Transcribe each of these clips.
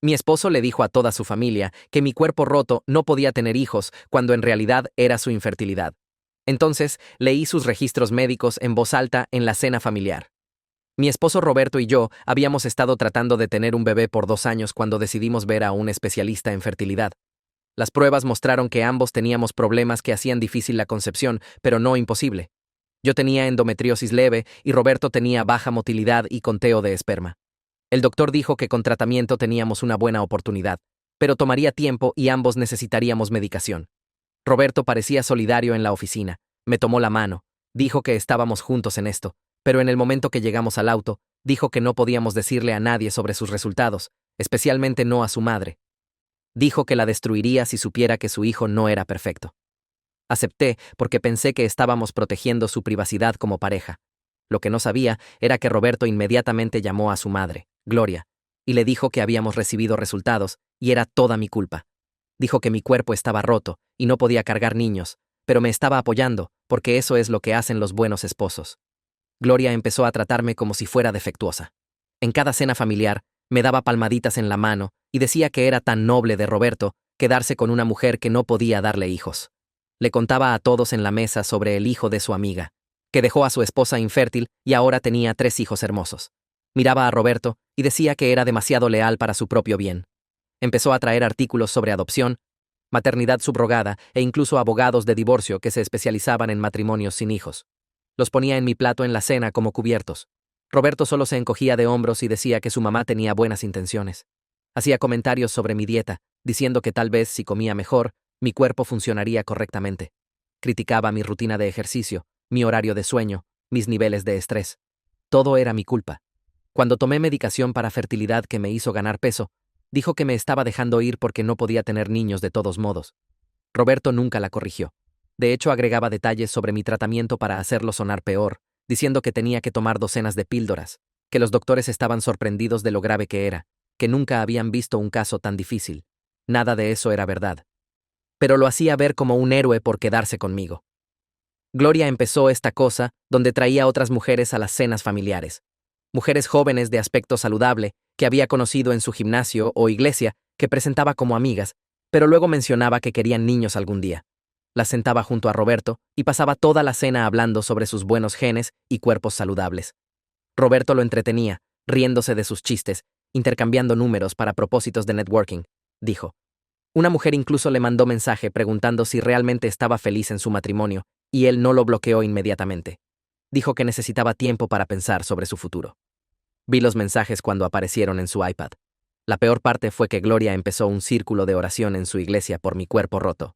Mi esposo le dijo a toda su familia que mi cuerpo roto no podía tener hijos cuando en realidad era su infertilidad. Entonces, leí sus registros médicos en voz alta en la cena familiar. Mi esposo Roberto y yo habíamos estado tratando de tener un bebé por 2 años cuando decidimos ver a un especialista en fertilidad. Las pruebas mostraron que ambos teníamos problemas que hacían difícil la concepción, pero no imposible. Yo tenía endometriosis leve y Roberto tenía baja motilidad y conteo de esperma. El doctor dijo que con tratamiento teníamos una buena oportunidad, pero tomaría tiempo y ambos necesitaríamos medicación. Roberto parecía solidario en la oficina, me tomó la mano, dijo que estábamos juntos en esto, pero en el momento que llegamos al auto, dijo que no podíamos decirle a nadie sobre sus resultados, especialmente no a su madre. Dijo que la destruiría si supiera que su hijo no era perfecto. Acepté porque pensé que estábamos protegiendo su privacidad como pareja. Lo que no sabía era que Roberto inmediatamente llamó a su madre, Gloria, y le dijo que habíamos recibido resultados y era toda mi culpa. Dijo que mi cuerpo estaba roto y no podía cargar niños, pero me estaba apoyando porque eso es lo que hacen los buenos esposos. Gloria empezó a tratarme como si fuera defectuosa. En cada cena familiar, me daba palmaditas en la mano y decía que era tan noble de Roberto quedarse con una mujer que no podía darle hijos. Le contaba a todos en la mesa sobre el hijo de su amiga, que dejó a su esposa infértil y ahora tenía 3 hijos hermosos. Miraba a Roberto y decía que era demasiado leal para su propio bien. Empezó a traer artículos sobre adopción, maternidad subrogada e incluso abogados de divorcio que se especializaban en matrimonios sin hijos. Los ponía en mi plato en la cena como cubiertos. Roberto solo se encogía de hombros y decía que su mamá tenía buenas intenciones. Hacía comentarios sobre mi dieta, diciendo que tal vez si comía mejor, mi cuerpo funcionaría correctamente. Criticaba mi rutina de ejercicio, mi horario de sueño, mis niveles de estrés. Todo era mi culpa. Cuando tomé medicación para fertilidad que me hizo ganar peso, dijo que me estaba dejando ir porque no podía tener niños de todos modos. Roberto nunca la corrigió. De hecho, agregaba detalles sobre mi tratamiento para hacerlo sonar peor, diciendo que tenía que tomar docenas de píldoras, que los doctores estaban sorprendidos de lo grave que era, que nunca habían visto un caso tan difícil. Nada de eso era verdad. Pero lo hacía ver como un héroe por quedarse conmigo. Gloria empezó esta cosa donde traía otras mujeres a las cenas familiares. Mujeres jóvenes de aspecto saludable, que había conocido en su gimnasio o iglesia, que presentaba como amigas, pero luego mencionaba que querían niños algún día. Las sentaba junto a Roberto y pasaba toda la cena hablando sobre sus buenos genes y cuerpos saludables. Roberto lo entretenía, riéndose de sus chistes, intercambiando números para propósitos de networking, dijo. Una mujer incluso le mandó mensaje preguntando si realmente estaba feliz en su matrimonio, y él no lo bloqueó inmediatamente. Dijo que necesitaba tiempo para pensar sobre su futuro. Vi los mensajes cuando aparecieron en su iPad. La peor parte fue que Gloria empezó un círculo de oración en su iglesia por mi cuerpo roto.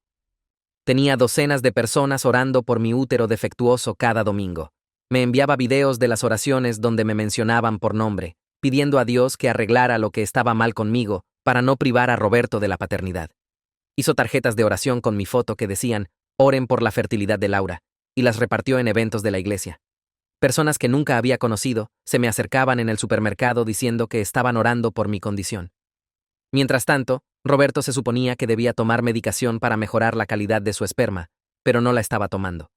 Tenía docenas de personas orando por mi útero defectuoso cada domingo. Me enviaba videos de las oraciones donde me mencionaban por nombre, pidiendo a Dios que arreglara lo que estaba mal conmigo para no privar a Roberto de la paternidad. Hizo tarjetas de oración con mi foto que decían, oren por la fertilidad de Laura, y las repartió en eventos de la iglesia. Personas que nunca había conocido se me acercaban en el supermercado diciendo que estaban orando por mi condición. Mientras tanto, Roberto se suponía que debía tomar medicación para mejorar la calidad de su esperma, pero no la estaba tomando.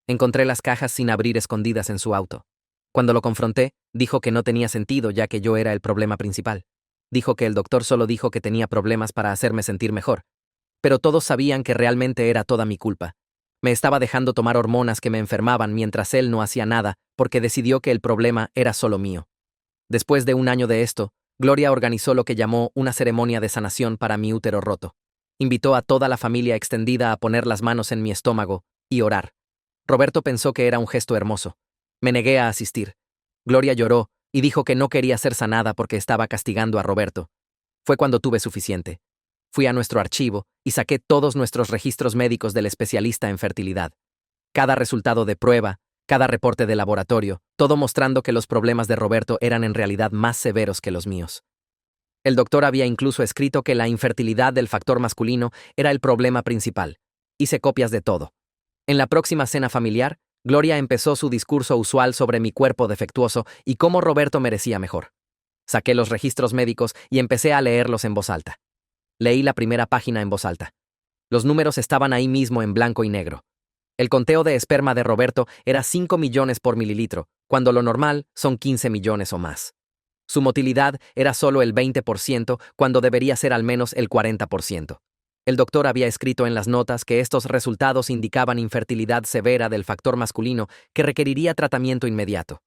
Encontré las cajas sin abrir escondidas en su auto. Cuando lo confronté, dijo que no tenía sentido ya que yo era el problema principal. Dijo que el doctor solo dijo que tenía problemas para hacerme sentir mejor. Pero todos sabían que realmente era toda mi culpa. Me estaba dejando tomar hormonas que me enfermaban mientras él no hacía nada porque decidió que el problema era solo mío. Después de 1 año de esto, Gloria organizó lo que llamó una ceremonia de sanación para mi útero roto. Invitó a toda la familia extendida a poner las manos en mi estómago y orar. Roberto pensó que era un gesto hermoso. Me negué a asistir. Gloria lloró y dijo que no quería ser sanada porque estaba castigando a Roberto. Fue cuando tuve suficiente. Fui a nuestro archivo y saqué todos nuestros registros médicos del especialista en fertilidad. Cada resultado de prueba, cada reporte de laboratorio, todo mostrando que los problemas de Roberto eran en realidad más severos que los míos. El doctor había incluso escrito que la infertilidad del factor masculino era el problema principal. Hice copias de todo. En la próxima cena familiar, Gloria empezó su discurso usual sobre mi cuerpo defectuoso y cómo Roberto merecía mejor. Saqué los registros médicos y empecé a leerlos en voz alta. Leí la primera página en voz alta. Los números estaban ahí mismo en blanco y negro. El conteo de esperma de Roberto era 5 millones por mililitro, cuando lo normal son 15 millones o más. Su motilidad era solo el 20% cuando debería ser al menos el 40%. El doctor había escrito en las notas que estos resultados indicaban infertilidad severa del factor masculino que requeriría tratamiento inmediato.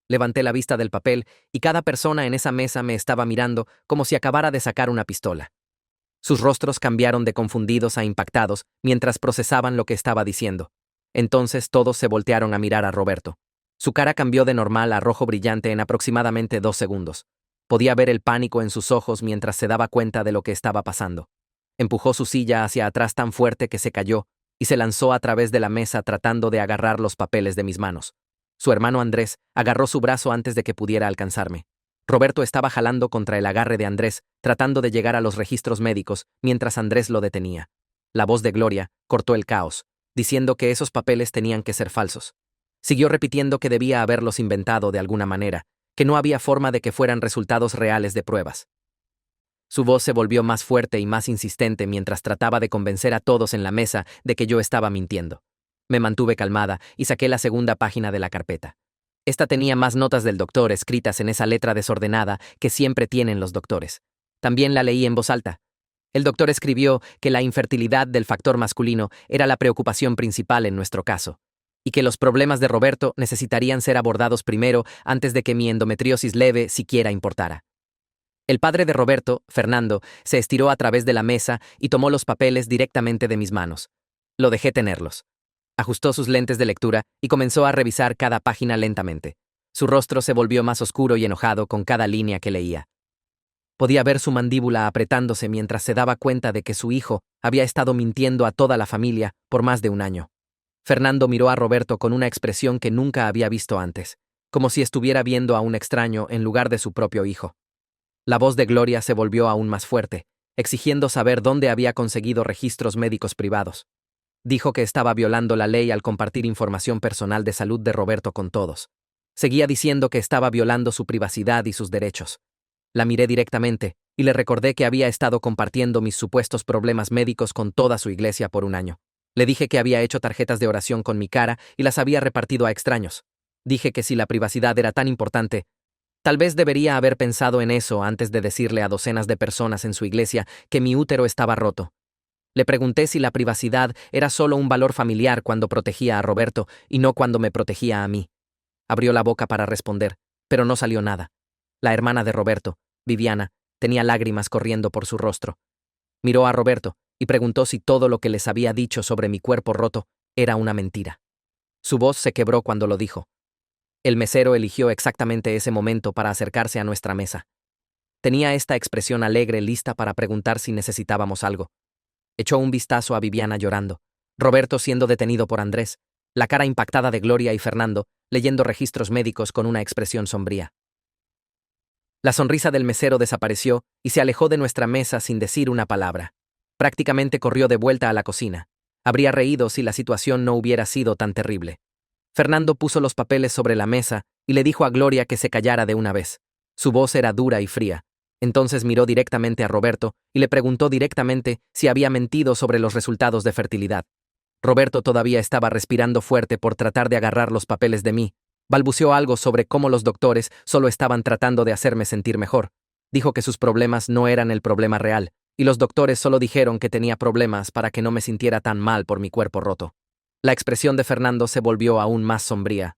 Levanté la vista del papel y cada persona en esa mesa me estaba mirando como si acabara de sacar una pistola. Sus rostros cambiaron de confundidos a impactados mientras procesaban lo que estaba diciendo. Entonces todos se voltearon a mirar a Roberto. Su cara cambió de normal a rojo brillante en aproximadamente 2 segundos. Podía ver el pánico en sus ojos mientras se daba cuenta de lo que estaba pasando. Empujó su silla hacia atrás tan fuerte que se cayó y se lanzó a través de la mesa tratando de agarrar los papeles de mis manos. Su hermano Andrés agarró su brazo antes de que pudiera alcanzarme. Roberto estaba jalando contra el agarre de Andrés, tratando de llegar a los registros médicos, mientras Andrés lo detenía. La voz de Gloria cortó el caos, diciendo que esos papeles tenían que ser falsos. Siguió repitiendo que debía haberlos inventado de alguna manera, que no había forma de que fueran resultados reales de pruebas. Su voz se volvió más fuerte y más insistente mientras trataba de convencer a todos en la mesa de que yo estaba mintiendo. Me mantuve calmada y saqué la segunda página de la carpeta. Esta tenía más notas del doctor escritas en esa letra desordenada que siempre tienen los doctores. También la leí en voz alta. El doctor escribió que la infertilidad del factor masculino era la preocupación principal en nuestro caso, y que los problemas de Roberto necesitarían ser abordados primero antes de que mi endometriosis leve siquiera importara. El padre de Roberto, Fernando, se estiró a través de la mesa y tomó los papeles directamente de mis manos. Lo dejé tenerlos. Ajustó sus lentes de lectura y comenzó a revisar cada página lentamente. Su rostro se volvió más oscuro y enojado con cada línea que leía. Podía ver su mandíbula apretándose mientras se daba cuenta de que su hijo había estado mintiendo a toda la familia por más de un año. Fernando miró a Roberto con una expresión que nunca había visto antes, como si estuviera viendo a un extraño en lugar de su propio hijo. La voz de Gloria se volvió aún más fuerte, exigiendo saber dónde había conseguido registros médicos privados. Dijo que estaba violando la ley al compartir información personal de salud de Roberto con todos. Seguía diciendo que estaba violando su privacidad y sus derechos. La miré directamente y le recordé que había estado compartiendo mis supuestos problemas médicos con toda su iglesia por un año. Le dije que había hecho tarjetas de oración con mi cara y las había repartido a extraños. Dije que si la privacidad era tan importante, tal vez debería haber pensado en eso antes de decirle a docenas de personas en su iglesia que mi útero estaba roto. Le pregunté si la privacidad era solo un valor familiar cuando protegía a Roberto y no cuando me protegía a mí. Abrió la boca para responder, pero no salió nada. La hermana de Roberto, Viviana, tenía lágrimas corriendo por su rostro. Miró a Roberto y preguntó si todo lo que les había dicho sobre mi cuerpo roto era una mentira. Su voz se quebró cuando lo dijo. El mesero eligió exactamente ese momento para acercarse a nuestra mesa. Tenía esta expresión alegre lista para preguntar si necesitábamos algo. Echó un vistazo a Viviana llorando, Roberto siendo detenido por Andrés, la cara impactada de Gloria y Fernando, leyendo registros médicos con una expresión sombría. La sonrisa del mesero desapareció y se alejó de nuestra mesa sin decir una palabra. Prácticamente corrió de vuelta a la cocina. Habría reído si la situación no hubiera sido tan terrible. Fernando puso los papeles sobre la mesa y le dijo a Gloria que se callara de una vez. Su voz era dura y fría. Entonces miró directamente a Roberto y le preguntó directamente si había mentido sobre los resultados de fertilidad. Roberto todavía estaba respirando fuerte por tratar de agarrar los papeles de mí. Balbuceó algo sobre cómo los doctores solo estaban tratando de hacerme sentir mejor. Dijo que sus problemas no eran el problema real, y los doctores solo dijeron que tenía problemas para que no me sintiera tan mal por mi cuerpo roto. La expresión de Fernando se volvió aún más sombría.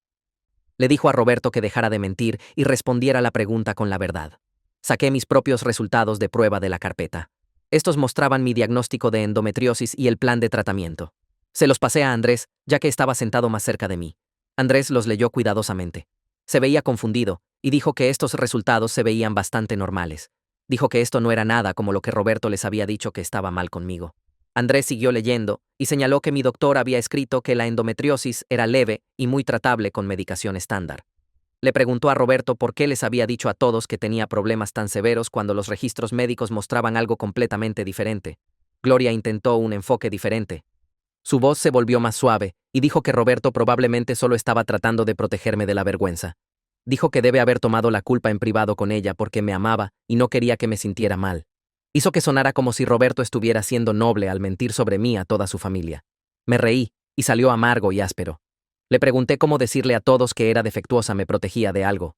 Le dijo a Roberto que dejara de mentir y respondiera la pregunta con la verdad. Saqué mis propios resultados de prueba de la carpeta. Estos mostraban mi diagnóstico de endometriosis y el plan de tratamiento. Se los pasé a Andrés, ya que estaba sentado más cerca de mí. Andrés los leyó cuidadosamente. Se veía confundido, y dijo que estos resultados se veían bastante normales. Dijo que esto no era nada como lo que Roberto les había dicho que estaba mal conmigo. Andrés siguió leyendo, y señaló que mi doctor había escrito que la endometriosis era leve y muy tratable con medicación estándar. Le preguntó a Roberto por qué les había dicho a todos que tenía problemas tan severos cuando los registros médicos mostraban algo completamente diferente. Gloria intentó un enfoque diferente. Su voz se volvió más suave, y dijo que Roberto probablemente solo estaba tratando de protegerme de la vergüenza. Dijo que debe haber tomado la culpa en privado con ella porque me amaba y no quería que me sintiera mal. Hizo que sonara como si Roberto estuviera siendo noble al mentir sobre mí a toda su familia. Me reí, y salió amargo y áspero. Le pregunté cómo decirle a todos que era defectuosa me protegía de algo.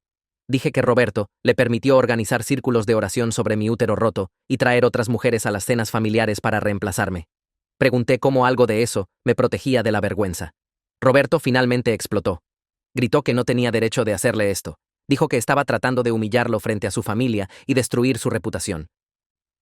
Dije que Roberto le permitió organizar círculos de oración sobre mi útero roto y traer otras mujeres a las cenas familiares para reemplazarme. Pregunté cómo algo de eso me protegía de la vergüenza. Roberto finalmente explotó. Gritó que no tenía derecho de hacerle esto. Dijo que estaba tratando de humillarlo frente a su familia y destruir su reputación.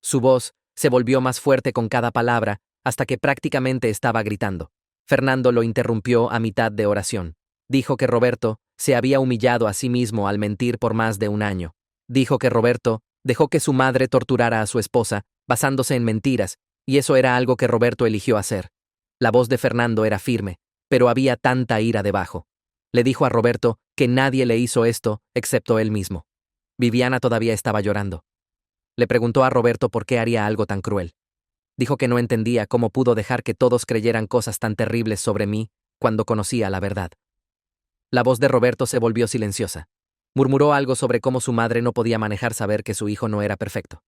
Su voz se volvió más fuerte con cada palabra hasta que prácticamente estaba gritando. Fernando lo interrumpió a mitad de oración. Dijo que Roberto se había humillado a sí mismo al mentir por más de un año. Dijo que Roberto dejó que su madre torturara a su esposa, basándose en mentiras, y eso era algo que Roberto eligió hacer. La voz de Fernando era firme, pero había tanta ira debajo. Le dijo a Roberto que nadie le hizo esto excepto él mismo. Viviana todavía estaba llorando. Le preguntó a Roberto por qué haría algo tan cruel. Dijo que no entendía cómo pudo dejar que todos creyeran cosas tan terribles sobre mí cuando conocía la verdad. La voz de Roberto se volvió silenciosa. Murmuró algo sobre cómo su madre no podía manejar saber que su hijo no era perfecto.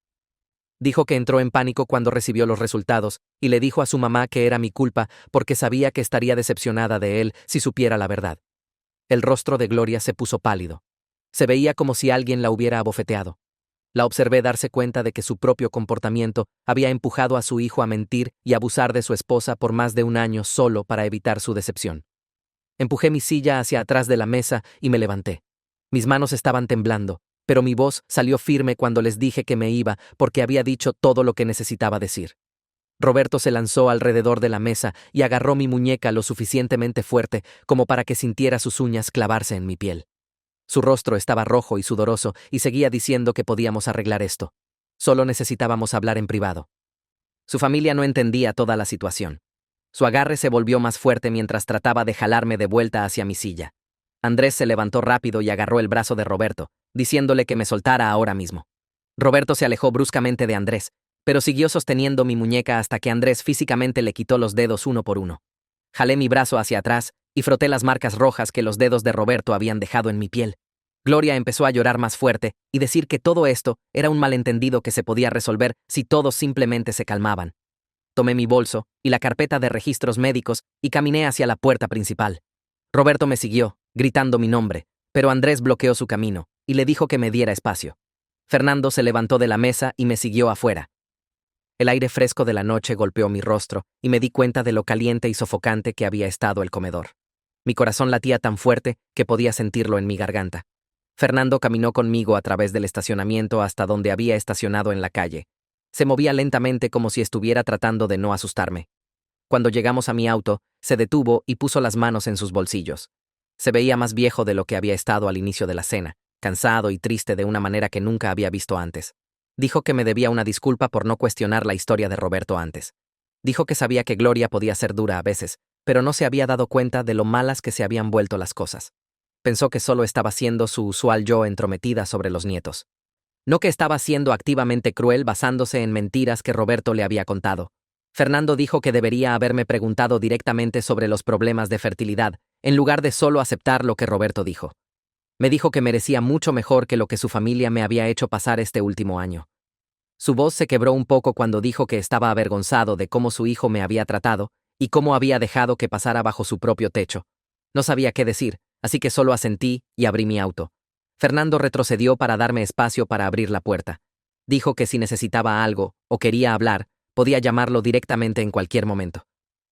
Dijo que entró en pánico cuando recibió los resultados y le dijo a su mamá que era mi culpa porque sabía que estaría decepcionada de él si supiera la verdad. El rostro de Gloria se puso pálido. Se veía como si alguien la hubiera abofeteado. La observé darse cuenta de que su propio comportamiento había empujado a su hijo a mentir y abusar de su esposa por más de un año solo para evitar su decepción. Empujé mi silla hacia atrás de la mesa y me levanté. Mis manos estaban temblando, pero mi voz salió firme cuando les dije que me iba porque había dicho todo lo que necesitaba decir. Roberto se lanzó alrededor de la mesa y agarró mi muñeca lo suficientemente fuerte como para que sintiera sus uñas clavarse en mi piel. Su rostro estaba rojo y sudoroso y seguía diciendo que podíamos arreglar esto. Solo necesitábamos hablar en privado. Su familia no entendía toda la situación. Su agarre se volvió más fuerte mientras trataba de jalarme de vuelta hacia mi silla. Andrés se levantó rápido y agarró el brazo de Roberto, diciéndole que me soltara ahora mismo. Roberto se alejó bruscamente de Andrés, pero siguió sosteniendo mi muñeca hasta que Andrés físicamente le quitó los dedos uno por uno. Jalé mi brazo hacia atrás y froté las marcas rojas que los dedos de Roberto habían dejado en mi piel. Gloria empezó a llorar más fuerte y decir que todo esto era un malentendido que se podía resolver si todos simplemente se calmaban. Tomé mi bolso y la carpeta de registros médicos y caminé hacia la puerta principal. Roberto me siguió, gritando mi nombre, pero Andrés bloqueó su camino y le dijo que me diera espacio. Fernando se levantó de la mesa y me siguió afuera. El aire fresco de la noche golpeó mi rostro y me di cuenta de lo caliente y sofocante que había estado el comedor. Mi corazón latía tan fuerte que podía sentirlo en mi garganta. Fernando caminó conmigo a través del estacionamiento hasta donde había estacionado en la calle. Se movía lentamente como si estuviera tratando de no asustarme. Cuando llegamos a mi auto, se detuvo y puso las manos en sus bolsillos. Se veía más viejo de lo que había estado al inicio de la cena, cansado y triste de una manera que nunca había visto antes. Dijo que me debía una disculpa por no cuestionar la historia de Roberto antes. Dijo que sabía que Gloria podía ser dura a veces, pero no se había dado cuenta de lo malas que se habían vuelto las cosas. Pensó que solo estaba siendo su usual yo entrometida sobre los nietos. No que estaba siendo activamente cruel basándose en mentiras que Roberto le había contado. Fernando dijo que debería haberme preguntado directamente sobre los problemas de fertilidad, en lugar de solo aceptar lo que Roberto dijo. Me dijo que merecía mucho mejor que lo que su familia me había hecho pasar este último año. Su voz se quebró un poco cuando dijo que estaba avergonzado de cómo su hijo me había tratado y cómo había dejado que pasara bajo su propio techo. No sabía qué decir, así que solo asentí y abrí mi auto. Fernando retrocedió para darme espacio para abrir la puerta. Dijo que si necesitaba algo o quería hablar, podía llamarlo directamente en cualquier momento.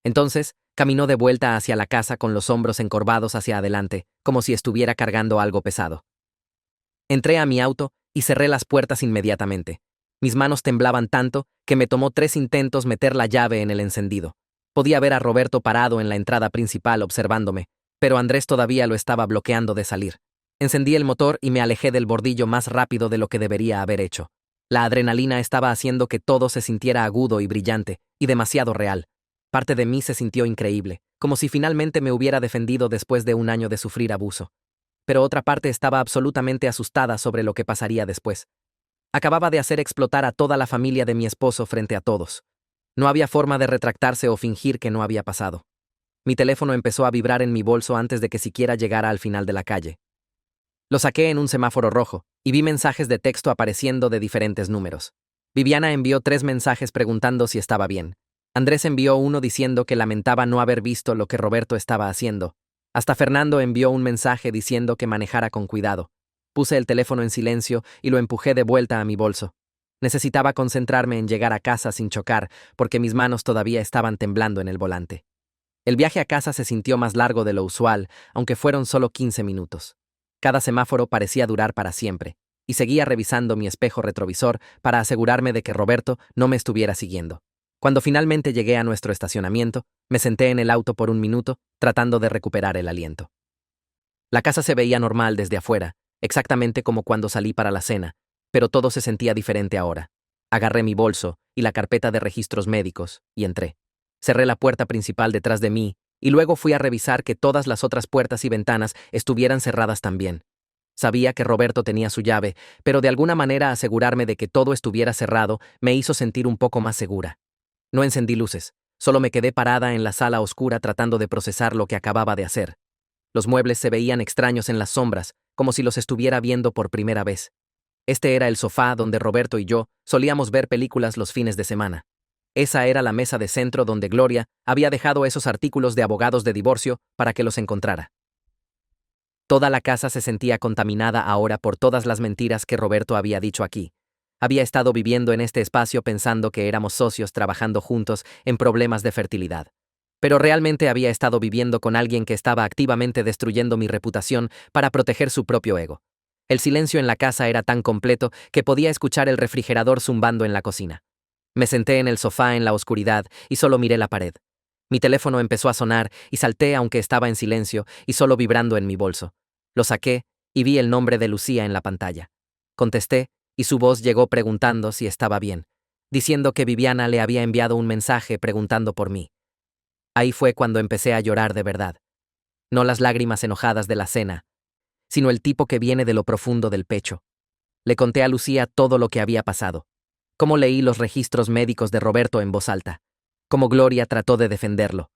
Entonces, caminó de vuelta hacia la casa con los hombros encorvados hacia adelante, como si estuviera cargando algo pesado. Entré a mi auto y cerré las puertas inmediatamente. Mis manos temblaban tanto que me tomó 3 intentos meter la llave en el encendido. Podía ver a Roberto parado en la entrada principal observándome, pero Andrés todavía lo estaba bloqueando de salir. Encendí el motor y me alejé del bordillo más rápido de lo que debería haber hecho. La adrenalina estaba haciendo que todo se sintiera agudo y brillante, y demasiado real. Parte de mí se sintió increíble, como si finalmente me hubiera defendido después de un año de sufrir abuso. Pero otra parte estaba absolutamente asustada sobre lo que pasaría después. Acababa de hacer explotar a toda la familia de mi esposo frente a todos. No había forma de retractarse o fingir que no había pasado. Mi teléfono empezó a vibrar en mi bolso antes de que siquiera llegara al final de la calle. Lo saqué en un semáforo rojo, y vi mensajes de texto apareciendo de diferentes números. Viviana envió 3 mensajes preguntando si estaba bien. Andrés envió uno diciendo que lamentaba no haber visto lo que Roberto estaba haciendo. Hasta Fernando envió un mensaje diciendo que manejara con cuidado. Puse el teléfono en silencio y lo empujé de vuelta a mi bolso. Necesitaba concentrarme en llegar a casa sin chocar, porque mis manos todavía estaban temblando en el volante. El viaje a casa se sintió más largo de lo usual, aunque fueron solo 15 minutos. Cada semáforo parecía durar para siempre, y seguía revisando mi espejo retrovisor para asegurarme de que Roberto no me estuviera siguiendo. Cuando finalmente llegué a nuestro estacionamiento, me senté en el auto por un minuto, tratando de recuperar el aliento. La casa se veía normal desde afuera, exactamente como cuando salí para la cena, pero todo se sentía diferente ahora. Agarré mi bolso y la carpeta de registros médicos, y entré. Cerré la puerta principal detrás de mí, y luego fui a revisar que todas las otras puertas y ventanas estuvieran cerradas también. Sabía que Roberto tenía su llave, pero de alguna manera asegurarme de que todo estuviera cerrado me hizo sentir un poco más segura. No encendí luces, solo me quedé parada en la sala oscura tratando de procesar lo que acababa de hacer. Los muebles se veían extraños en las sombras, como si los estuviera viendo por primera vez. Este era el sofá donde Roberto y yo solíamos ver películas los fines de semana. Esa era la mesa de centro donde Gloria había dejado esos artículos de abogados de divorcio para que los encontrara. Toda la casa se sentía contaminada ahora por todas las mentiras que Roberto había dicho aquí. Había estado viviendo en este espacio pensando que éramos socios trabajando juntos en problemas de fertilidad. Pero realmente había estado viviendo con alguien que estaba activamente destruyendo mi reputación para proteger su propio ego. El silencio en la casa era tan completo que podía escuchar el refrigerador zumbando en la cocina. Me senté en el sofá en la oscuridad y solo miré la pared. Mi teléfono empezó a sonar y salté aunque estaba en silencio y solo vibrando en mi bolso. Lo saqué y vi el nombre de Lucía en la pantalla. Contesté y su voz llegó preguntando si estaba bien, diciendo que Viviana le había enviado un mensaje preguntando por mí. Ahí fue cuando empecé a llorar de verdad. No las lágrimas enojadas de la cena, sino el tipo que viene de lo profundo del pecho. Le conté a Lucía todo lo que había pasado. Cómo leí los registros médicos de Roberto en voz alta. Cómo Gloria trató de defenderlo.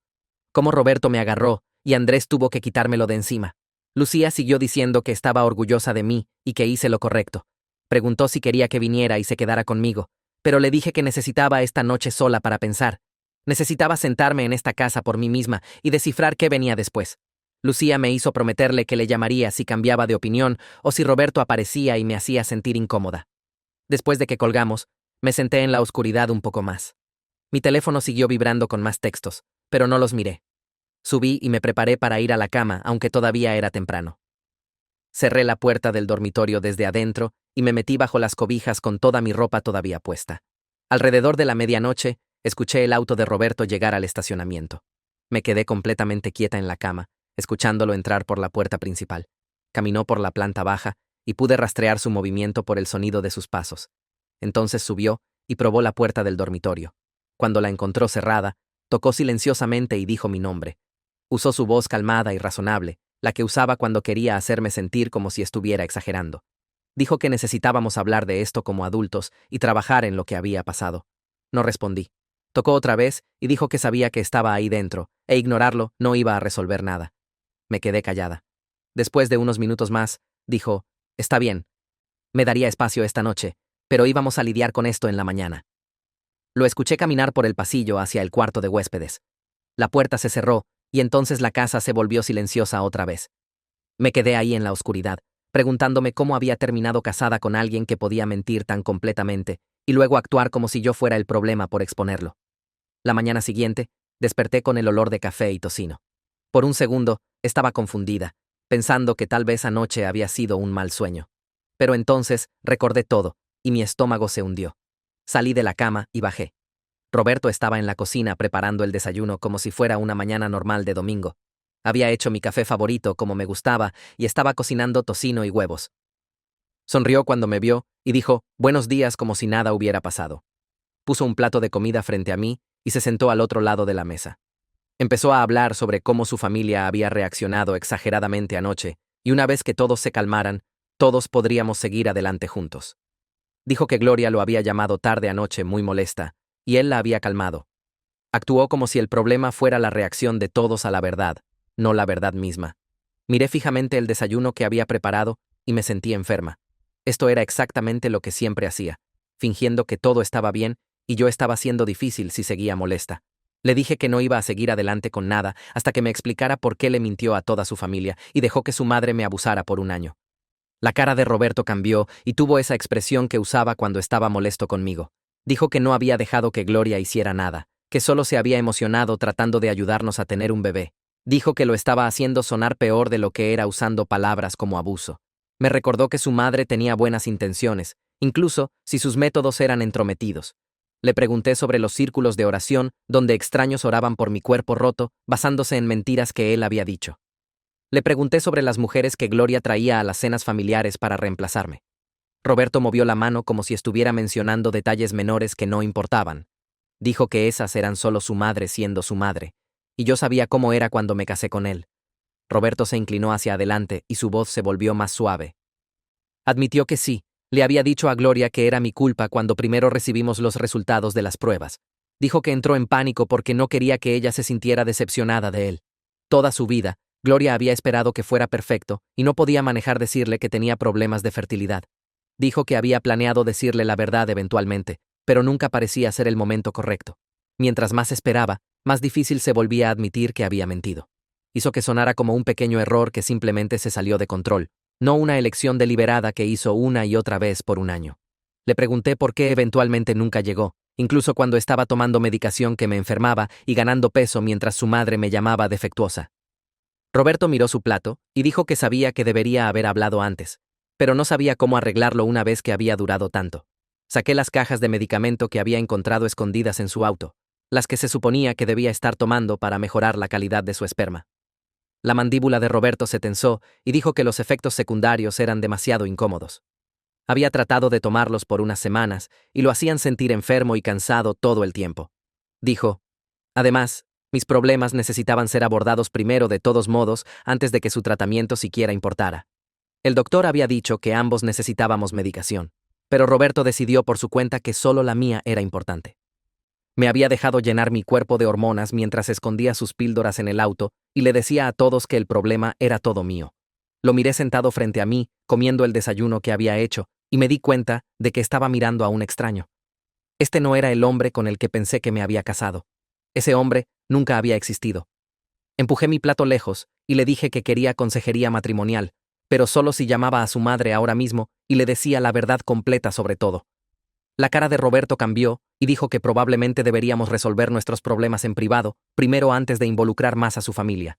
Cómo Roberto me agarró y Andrés tuvo que quitármelo de encima. Lucía siguió diciendo que estaba orgullosa de mí y que hice lo correcto. Preguntó si quería que viniera y se quedara conmigo, pero le dije que necesitaba esta noche sola para pensar. Necesitaba sentarme en esta casa por mí misma y descifrar qué venía después. Lucía me hizo prometerle que le llamaría si cambiaba de opinión o si Roberto aparecía y me hacía sentir incómoda. Después de que colgamos, me senté en la oscuridad un poco más. Mi teléfono siguió vibrando con más textos, pero no los miré. Subí y me preparé para ir a la cama, aunque todavía era temprano. Cerré la puerta del dormitorio desde adentro y me metí bajo las cobijas con toda mi ropa todavía puesta. Alrededor de la medianoche, escuché el auto de Roberto llegar al estacionamiento. Me quedé completamente quieta en la cama, escuchándolo entrar por la puerta principal. Caminó por la planta baja y pude rastrear su movimiento por el sonido de sus pasos. Entonces subió y probó la puerta del dormitorio. Cuando la encontró cerrada, tocó silenciosamente y dijo mi nombre. Usó su voz calmada y razonable, la que usaba cuando quería hacerme sentir como si estuviera exagerando. Dijo que necesitábamos hablar de esto como adultos y trabajar en lo que había pasado. No respondí. Tocó otra vez y dijo que sabía que estaba ahí dentro, e ignorarlo no iba a resolver nada. Me quedé callada. Después de unos minutos más, dijo, «Está bien. Me daría espacio esta noche, pero íbamos a lidiar con esto en la mañana». Lo escuché caminar por el pasillo hacia el cuarto de huéspedes. La puerta se cerró, y entonces la casa se volvió silenciosa otra vez. Me quedé ahí en la oscuridad, preguntándome cómo había terminado casada con alguien que podía mentir tan completamente, y luego actuar como si yo fuera el problema por exponerlo. La mañana siguiente, desperté con el olor de café y tocino. Por un segundo, estaba confundida, pensando que tal vez anoche había sido un mal sueño. Pero entonces, recordé todo, y mi estómago se hundió. Salí de la cama y bajé. Roberto estaba en la cocina preparando el desayuno como si fuera una mañana normal de domingo. Había hecho mi café favorito como me gustaba y estaba cocinando tocino y huevos. Sonrió cuando me vio y dijo, «Buenos días», como si nada hubiera pasado. Puso un plato de comida frente a mí y se sentó al otro lado de la mesa. Empezó a hablar sobre cómo su familia había reaccionado exageradamente anoche, y una vez que todos se calmaran, todos podríamos seguir adelante juntos. Dijo que Gloria lo había llamado tarde anoche muy molesta, y él la había calmado. Actuó como si el problema fuera la reacción de todos a la verdad, no la verdad misma. Miré fijamente el desayuno que había preparado y me sentí enferma. Esto era exactamente lo que siempre hacía, fingiendo que todo estaba bien y yo estaba siendo difícil si seguía molesta. Le dije que no iba a seguir adelante con nada hasta que me explicara por qué le mintió a toda su familia y dejó que su madre me abusara por un año. La cara de Roberto cambió y tuvo esa expresión que usaba cuando estaba molesto conmigo. Dijo que no había dejado que Gloria hiciera nada, que solo se había emocionado tratando de ayudarnos a tener un bebé. Dijo que lo estaba haciendo sonar peor de lo que era usando palabras como abuso. Me recordó que su madre tenía buenas intenciones, incluso si sus métodos eran entrometidos. Le pregunté sobre los círculos de oración donde extraños oraban por mi cuerpo roto, basándose en mentiras que él había dicho. Le pregunté sobre las mujeres que Gloria traía a las cenas familiares para reemplazarme. Roberto movió la mano como si estuviera mencionando detalles menores que no importaban. Dijo que esas eran solo su madre siendo su madre, y yo sabía cómo era cuando me casé con él. Roberto se inclinó hacia adelante y su voz se volvió más suave. Admitió que sí, le había dicho a Gloria que era mi culpa cuando primero recibimos los resultados de las pruebas. Dijo que entró en pánico porque no quería que ella se sintiera decepcionada de él. Toda su vida, Gloria había esperado que fuera perfecto y no podía manejar decirle que tenía problemas de fertilidad. Dijo que había planeado decirle la verdad eventualmente, pero nunca parecía ser el momento correcto. Mientras más esperaba, más difícil se volvía a admitir que había mentido. Hizo que sonara como un pequeño error que simplemente se salió de control, no una elección deliberada que hizo una y otra vez por un año. Le pregunté por qué eventualmente nunca llegó, incluso cuando estaba tomando medicación que me enfermaba y ganando peso mientras su madre me llamaba defectuosa. Roberto miró su plato y dijo que sabía que debería haber hablado antes, pero no sabía cómo arreglarlo una vez que había durado tanto. Saqué las cajas de medicamento que había encontrado escondidas en su auto, las que se suponía que debía estar tomando para mejorar la calidad de su esperma. La mandíbula de Roberto se tensó y dijo que los efectos secundarios eran demasiado incómodos. Había tratado de tomarlos por unas semanas y lo hacían sentir enfermo y cansado todo el tiempo. Dijo, además, mis problemas necesitaban ser abordados primero de todos modos antes de que su tratamiento siquiera importara. El doctor había dicho que ambos necesitábamos medicación, pero Roberto decidió por su cuenta que solo la mía era importante. Me había dejado llenar mi cuerpo de hormonas mientras escondía sus píldoras en el auto y le decía a todos que el problema era todo mío. Lo miré sentado frente a mí, comiendo el desayuno que había hecho, y me di cuenta de que estaba mirando a un extraño. Este no era el hombre con el que pensé que me había casado. Ese hombre nunca había existido. Empujé mi plato lejos y le dije que quería consejería matrimonial, pero solo si llamaba a su madre ahora mismo y le decía la verdad completa sobre todo. La cara de Roberto cambió y dijo que probablemente deberíamos resolver nuestros problemas en privado, primero antes de involucrar más a su familia.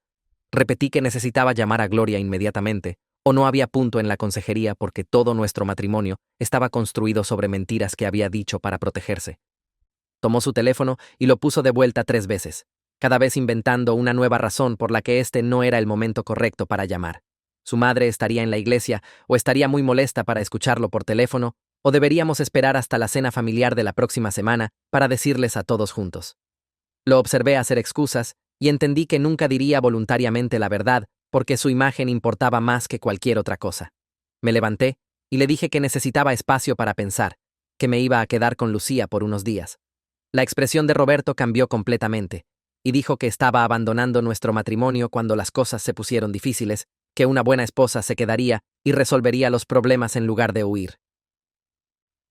Repetí que necesitaba llamar a Gloria inmediatamente, o no había punto en la consejería porque todo nuestro matrimonio estaba construido sobre mentiras que había dicho para protegerse. Tomó su teléfono y lo puso de vuelta 3 veces, cada vez inventando una nueva razón por la que este no era el momento correcto para llamar. Su madre estaría en la iglesia o estaría muy molesta para escucharlo por teléfono, o deberíamos esperar hasta la cena familiar de la próxima semana para decirles a todos juntos. Lo observé hacer excusas y entendí que nunca diría voluntariamente la verdad porque su imagen importaba más que cualquier otra cosa. Me levanté y le dije que necesitaba espacio para pensar, que me iba a quedar con Lucía por unos días. La expresión de Roberto cambió completamente y dijo que estaba abandonando nuestro matrimonio cuando las cosas se pusieron difíciles, que una buena esposa se quedaría y resolvería los problemas en lugar de huir.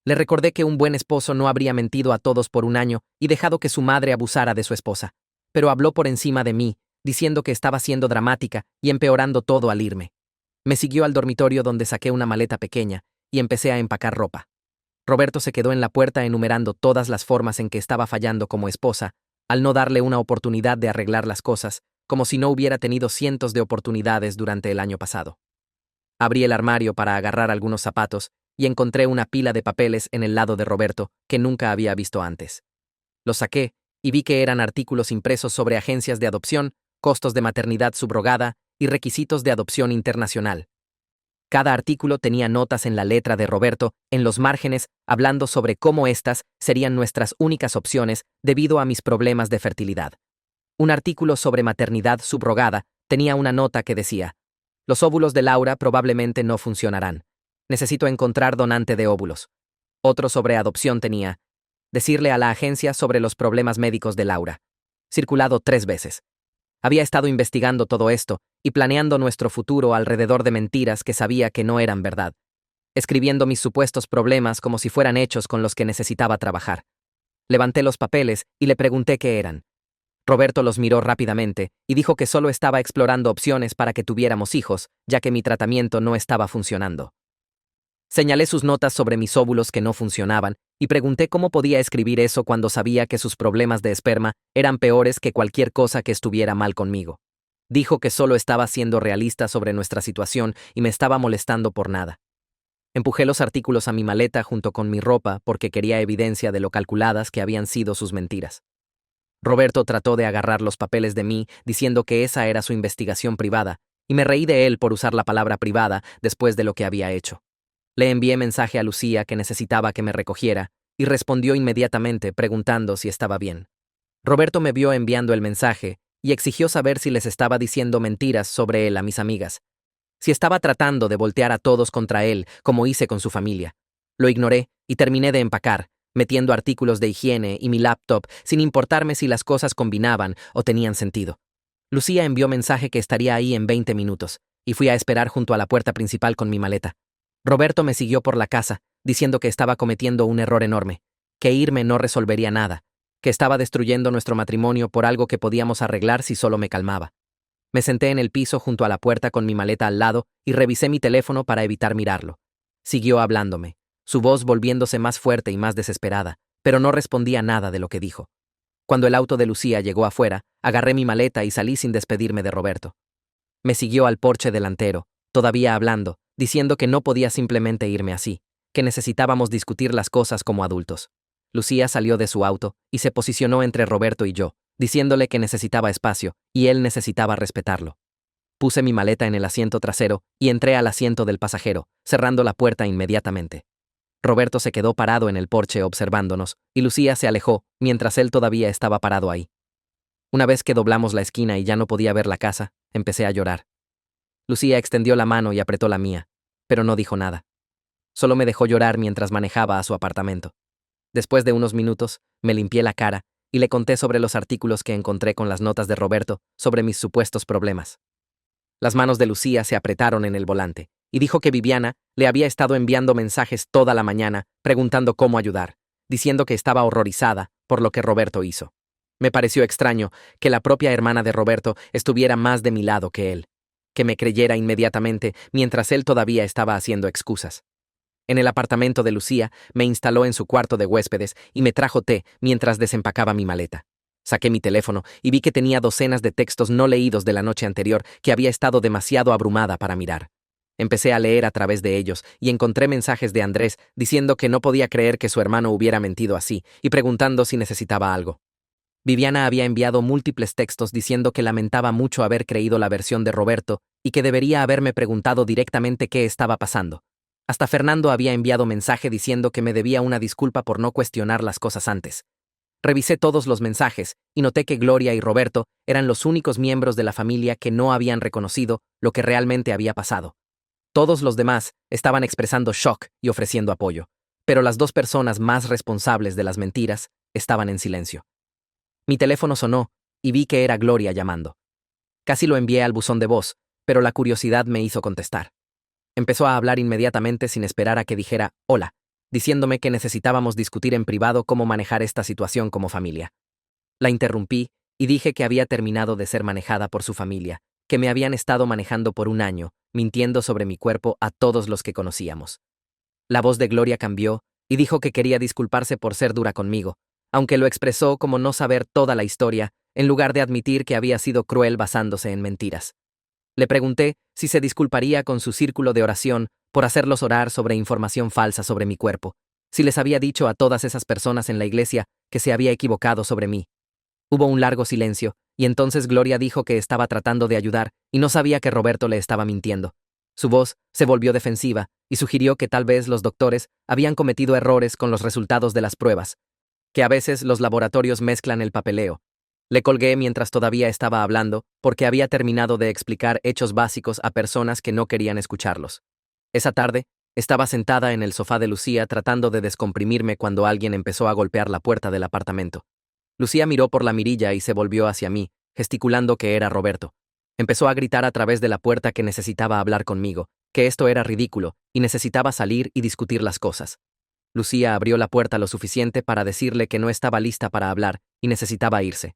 Le recordé que un buen esposo no habría mentido a todos por un año y dejado que su madre abusara de su esposa, pero habló por encima de mí, diciendo que estaba siendo dramática y empeorando todo al irme. Me siguió al dormitorio donde saqué una maleta pequeña y empecé a empacar ropa. Roberto se quedó en la puerta enumerando todas las formas en que estaba fallando como esposa, al no darle una oportunidad de arreglar las cosas, como si no hubiera tenido cientos de oportunidades durante el año pasado. Abrí el armario para agarrar algunos zapatos y encontré una pila de papeles en el lado de Roberto que nunca había visto antes. Los saqué y vi que eran artículos impresos sobre agencias de adopción, costos de maternidad subrogada y requisitos de adopción internacional. Cada artículo tenía notas en la letra de Roberto en los márgenes hablando sobre cómo estas serían nuestras únicas opciones debido a mis problemas de fertilidad. Un artículo sobre maternidad subrogada tenía una nota que decía: los óvulos de Laura probablemente no funcionarán. Necesito encontrar donante de óvulos. Otro sobre adopción tenía: decirle a la agencia sobre los problemas médicos de Laura. Circulado 3 veces. Había estado investigando todo esto y planeando nuestro futuro alrededor de mentiras que sabía que no eran verdad, escribiendo mis supuestos problemas como si fueran hechos con los que necesitaba trabajar. Levanté los papeles y le pregunté qué eran. Roberto los miró rápidamente y dijo que solo estaba explorando opciones para que tuviéramos hijos, ya que mi tratamiento no estaba funcionando. Señalé sus notas sobre mis óvulos que no funcionaban y pregunté cómo podía escribir eso cuando sabía que sus problemas de esperma eran peores que cualquier cosa que estuviera mal conmigo. Dijo que solo estaba siendo realista sobre nuestra situación y me estaba molestando por nada. Empujé los artículos a mi maleta junto con mi ropa porque quería evidencia de lo calculadas que habían sido sus mentiras. Roberto trató de agarrar los papeles de mí diciendo que esa era su investigación privada, y me reí de él por usar la palabra privada después de lo que había hecho. Le envié mensaje a Lucía que necesitaba que me recogiera, y respondió inmediatamente preguntando si estaba bien. Roberto me vio enviando el mensaje y exigió saber si les estaba diciendo mentiras sobre él a mis amigas, si estaba tratando de voltear a todos contra él, como hice con su familia. Lo ignoré y terminé de empacar, metiendo artículos de higiene y mi laptop sin importarme si las cosas combinaban o tenían sentido. Lucía envió mensaje que estaría ahí en 20 minutos, y fui a esperar junto a la puerta principal con mi maleta. Roberto me siguió por la casa, diciendo que estaba cometiendo un error enorme, que irme no resolvería nada, que estaba destruyendo nuestro matrimonio por algo que podíamos arreglar si solo me calmaba. Me senté en el piso junto a la puerta con mi maleta al lado y revisé mi teléfono para evitar mirarlo. Siguió hablándome, su voz volviéndose más fuerte y más desesperada, pero no respondía nada de lo que dijo. Cuando el auto de Lucía llegó afuera, agarré mi maleta y salí sin despedirme de Roberto. Me siguió al porche delantero, todavía hablando, diciendo que no podía simplemente irme así, que necesitábamos discutir las cosas como adultos. Lucía salió de su auto y se posicionó entre Roberto y yo, diciéndole que necesitaba espacio y él necesitaba respetarlo. Puse mi maleta en el asiento trasero y entré al asiento del pasajero, cerrando la puerta inmediatamente. Roberto se quedó parado en el porche observándonos, y Lucía se alejó mientras él todavía estaba parado ahí. Una vez que doblamos la esquina y ya no podía ver la casa, empecé a llorar. Lucía extendió la mano y apretó la mía, pero no dijo nada. Solo me dejó llorar mientras manejaba a su apartamento. Después de unos minutos, me limpié la cara y le conté sobre los artículos que encontré con las notas de Roberto sobre mis supuestos problemas. Las manos de Lucía se apretaron en el volante, y dijo que Viviana le había estado enviando mensajes toda la mañana preguntando cómo ayudar, diciendo que estaba horrorizada por lo que Roberto hizo. Me pareció extraño que la propia hermana de Roberto estuviera más de mi lado que él, que me creyera inmediatamente mientras él todavía estaba haciendo excusas. En el apartamento de Lucía, me instaló en su cuarto de huéspedes y me trajo té mientras desempacaba mi maleta. Saqué mi teléfono y vi que tenía docenas de textos no leídos de la noche anterior que había estado demasiado abrumada para mirar. Empecé a leer a través de ellos y encontré mensajes de Andrés diciendo que no podía creer que su hermano hubiera mentido así y preguntando si necesitaba algo. Viviana había enviado múltiples textos diciendo que lamentaba mucho haber creído la versión de Roberto y que debería haberme preguntado directamente qué estaba pasando. Hasta Fernando había enviado mensaje diciendo que me debía una disculpa por no cuestionar las cosas antes. Revisé todos los mensajes y noté que Gloria y Roberto eran los únicos miembros de la familia que no habían reconocido lo que realmente había pasado. Todos los demás estaban expresando shock y ofreciendo apoyo, pero las dos personas más responsables de las mentiras estaban en silencio. Mi teléfono sonó y vi que era Gloria llamando. Casi lo envié al buzón de voz, pero la curiosidad me hizo contestar. Empezó a hablar inmediatamente sin esperar a que dijera hola, diciéndome que necesitábamos discutir en privado cómo manejar esta situación como familia. La interrumpí y dije que había terminado de ser manejada por su familia, que me habían estado manejando por un año, mintiendo sobre mi cuerpo a todos los que conocíamos. La voz de Gloria cambió y dijo que quería disculparse por ser dura conmigo, aunque lo expresó como no saber toda la historia, en lugar de admitir que había sido cruel basándose en mentiras. Le pregunté si se disculparía con su círculo de oración por hacerlos orar sobre información falsa sobre mi cuerpo, si les había dicho a todas esas personas en la iglesia que se había equivocado sobre mí. Hubo un largo silencio, y entonces Gloria dijo que estaba tratando de ayudar y no sabía que Roberto le estaba mintiendo. Su voz se volvió defensiva y sugirió que tal vez los doctores habían cometido errores con los resultados de las pruebas, que a veces los laboratorios mezclan el papeleo. Le colgué mientras todavía estaba hablando, porque había terminado de explicar hechos básicos a personas que no querían escucharlos. Esa tarde, estaba sentada en el sofá de Lucía tratando de descomprimirme cuando alguien empezó a golpear la puerta del apartamento. Lucía miró por la mirilla y se volvió hacia mí, gesticulando que era Roberto. Empezó a gritar a través de la puerta que necesitaba hablar conmigo, que esto era ridículo y necesitaba salir y discutir las cosas. Lucía abrió la puerta lo suficiente para decirle que no estaba lista para hablar y necesitaba irse.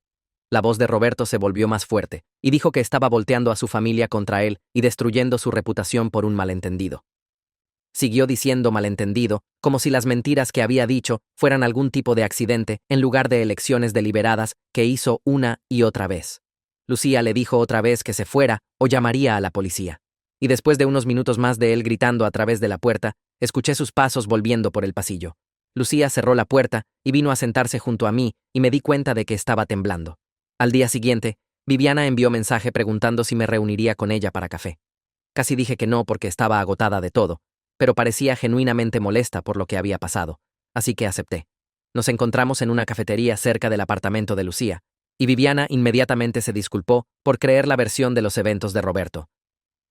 La voz de Roberto se volvió más fuerte, y dijo que estaba volteando a su familia contra él y destruyendo su reputación por un malentendido. Siguió diciendo malentendido, como si las mentiras que había dicho fueran algún tipo de accidente en lugar de elecciones deliberadas que hizo una y otra vez. Lucía le dijo otra vez que se fuera o llamaría a la policía. Y después de unos minutos más de él gritando a través de la puerta, escuché sus pasos volviendo por el pasillo. Lucía cerró la puerta y vino a sentarse junto a mí y me di cuenta de que estaba temblando. Al día siguiente, Viviana envió mensaje preguntando si me reuniría con ella para café. Casi dije que no porque estaba agotada de todo, pero parecía genuinamente molesta por lo que había pasado, así que acepté. Nos encontramos en una cafetería cerca del apartamento de Lucía, y Viviana inmediatamente se disculpó por creer la versión de los eventos de Roberto.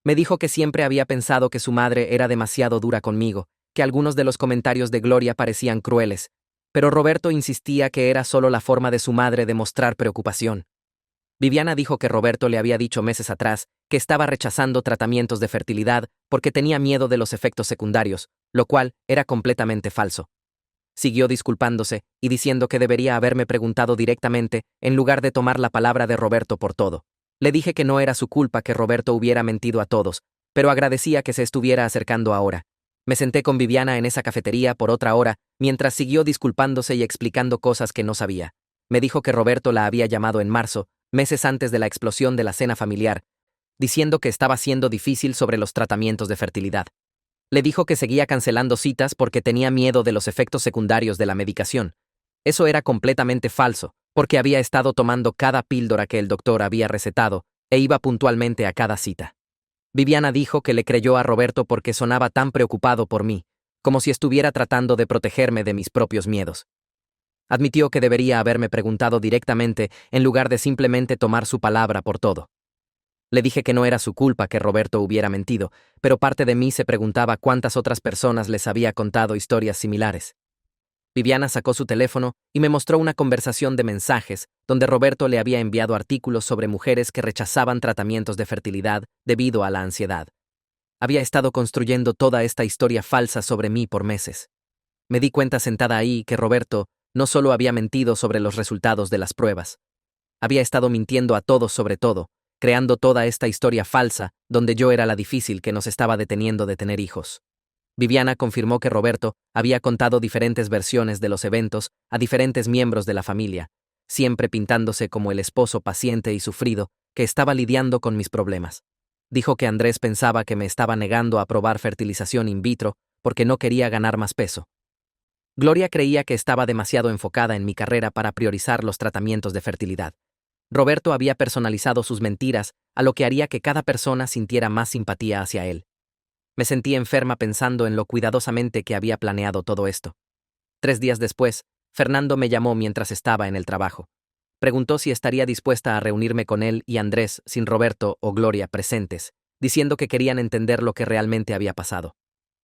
Me dijo que siempre había pensado que su madre era demasiado dura conmigo, que algunos de los comentarios de Gloria parecían crueles, pero Roberto insistía que era solo la forma de su madre de mostrar preocupación. Viviana dijo que Roberto le había dicho meses atrás que estaba rechazando tratamientos de fertilidad porque tenía miedo de los efectos secundarios, lo cual era completamente falso. Siguió disculpándose y diciendo que debería haberme preguntado directamente en lugar de tomar la palabra de Roberto por todo. Le dije que no era su culpa que Roberto hubiera mentido a todos, pero agradecía que se estuviera acercando ahora. Me senté con Viviana en esa cafetería por otra hora, mientras siguió disculpándose y explicando cosas que no sabía. Me dijo que Roberto la había llamado en marzo, meses antes de la explosión de la cena familiar, diciendo que estaba siendo difícil sobre los tratamientos de fertilidad. Le dijo que seguía cancelando citas porque tenía miedo de los efectos secundarios de la medicación. Eso era completamente falso, porque había estado tomando cada píldora que el doctor había recetado e iba puntualmente a cada cita. Viviana dijo que le creyó a Roberto porque sonaba tan preocupado por mí, como si estuviera tratando de protegerme de mis propios miedos. Admitió que debería haberme preguntado directamente en lugar de simplemente tomar su palabra por todo. Le dije que no era su culpa que Roberto hubiera mentido, pero parte de mí se preguntaba cuántas otras personas les había contado historias similares. Viviana sacó su teléfono y me mostró una conversación de mensajes donde Roberto le había enviado artículos sobre mujeres que rechazaban tratamientos de fertilidad debido a la ansiedad. Había estado construyendo toda esta historia falsa sobre mí por meses. Me di cuenta sentada ahí que Roberto no solo había mentido sobre los resultados de las pruebas, había estado mintiendo a todos sobre todo, creando toda esta historia falsa donde yo era la difícil que nos estaba deteniendo de tener hijos. Viviana confirmó que Roberto había contado diferentes versiones de los eventos a diferentes miembros de la familia, siempre pintándose como el esposo paciente y sufrido que estaba lidiando con mis problemas. Dijo que Andrés pensaba que me estaba negando a probar fertilización in vitro porque no quería ganar más peso. Gloria creía que estaba demasiado enfocada en mi carrera para priorizar los tratamientos de fertilidad. Roberto había personalizado sus mentiras a lo que haría que cada persona sintiera más simpatía hacia él. Me sentí enferma pensando en lo cuidadosamente que había planeado todo esto. 3 días después, Fernando me llamó mientras estaba en el trabajo. Preguntó si estaría dispuesta a reunirme con él y Andrés sin Roberto o Gloria presentes, diciendo que querían entender lo que realmente había pasado.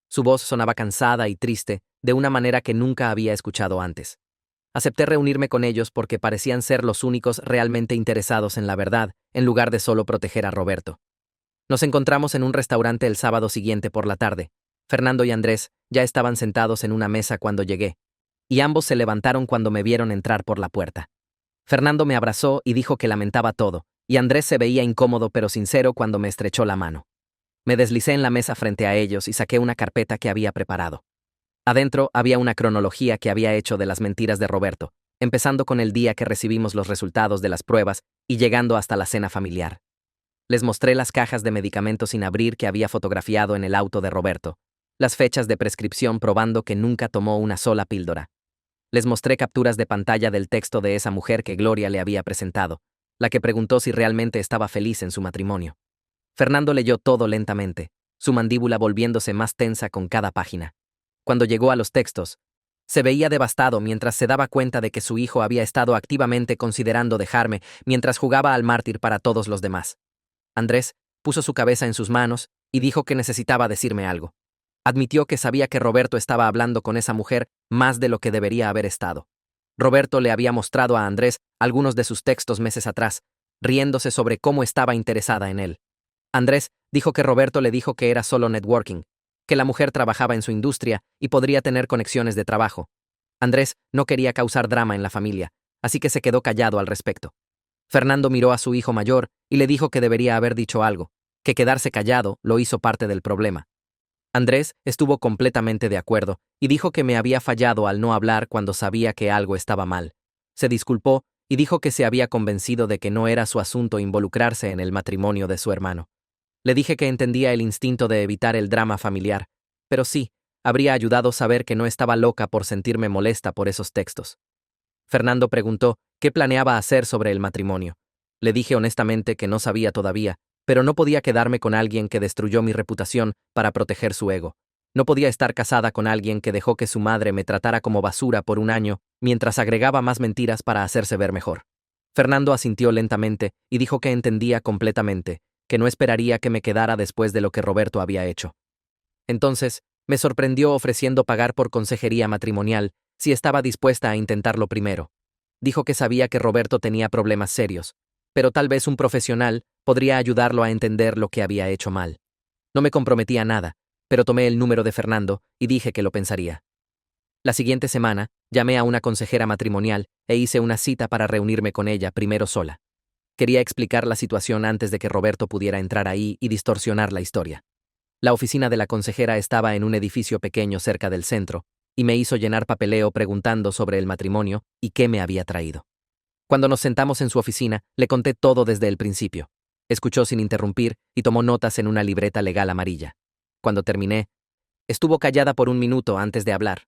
Su voz sonaba cansada y triste, de una manera que nunca había escuchado antes. Acepté reunirme con ellos porque parecían ser los únicos realmente interesados en la verdad, en lugar de solo proteger a Roberto. Nos encontramos en un restaurante el sábado siguiente por la tarde. Fernando y Andrés ya estaban sentados en una mesa cuando llegué, y ambos se levantaron cuando me vieron entrar por la puerta. Fernando me abrazó y dijo que lamentaba todo, y Andrés se veía incómodo pero sincero cuando me estrechó la mano. Me deslicé en la mesa frente a ellos y saqué una carpeta que había preparado. Adentro había una cronología que había hecho de las mentiras de Roberto, empezando con el día que recibimos los resultados de las pruebas y llegando hasta la cena familiar. Les mostré las cajas de medicamentos sin abrir que había fotografiado en el auto de Roberto, las fechas de prescripción probando que nunca tomó una sola píldora. Les mostré capturas de pantalla del texto de esa mujer que Gloria le había presentado, la que preguntó si realmente estaba feliz en su matrimonio. Fernando leyó todo lentamente, su mandíbula volviéndose más tensa con cada página. Cuando llegó a los textos, se veía devastado mientras se daba cuenta de que su hijo había estado activamente considerando dejarme mientras jugaba al mártir para todos los demás. Andrés puso su cabeza en sus manos y dijo que necesitaba decirme algo. Admitió que sabía que Roberto estaba hablando con esa mujer más de lo que debería haber estado. Roberto le había mostrado a Andrés algunos de sus textos meses atrás, riéndose sobre cómo estaba interesada en él. Andrés dijo que Roberto le dijo que era solo networking, que la mujer trabajaba en su industria y podría tener conexiones de trabajo. Andrés no quería causar drama en la familia, así que se quedó callado al respecto. Fernando miró a su hijo mayor y le dijo que debería haber dicho algo, que quedarse callado lo hizo parte del problema. Andrés estuvo completamente de acuerdo y dijo que me había fallado al no hablar cuando sabía que algo estaba mal. Se disculpó y dijo que se había convencido de que no era su asunto involucrarse en el matrimonio de su hermano. Le dije que entendía el instinto de evitar el drama familiar, pero sí, habría ayudado saber que no estaba loca por sentirme molesta por esos textos. Fernando preguntó qué planeaba hacer sobre el matrimonio. Le dije honestamente que no sabía todavía, pero no podía quedarme con alguien que destruyó mi reputación para proteger su ego. No podía estar casada con alguien que dejó que su madre me tratara como basura por un año, mientras agregaba más mentiras para hacerse ver mejor. Fernando asintió lentamente y dijo que entendía completamente, que no esperaría que me quedara después de lo que Roberto había hecho. Entonces, me sorprendió ofreciendo pagar por consejería matrimonial si estaba dispuesta a intentarlo primero. Dijo que sabía que Roberto tenía problemas serios, pero tal vez un profesional podría ayudarlo a entender lo que había hecho mal. No me comprometí a nada, pero tomé el número de Fernando y dije que lo pensaría. La siguiente semana, llamé a una consejera matrimonial e hice una cita para reunirme con ella primero sola. Quería explicar la situación antes de que Roberto pudiera entrar ahí y distorsionar la historia. La oficina de la consejera estaba en un edificio pequeño cerca del centro, y me hizo llenar papeleo preguntando sobre el matrimonio y qué me había traído. Cuando nos sentamos en su oficina, le conté todo desde el principio. Escuchó sin interrumpir y tomó notas en una libreta legal amarilla. Cuando terminé, estuvo callada por un minuto antes de hablar.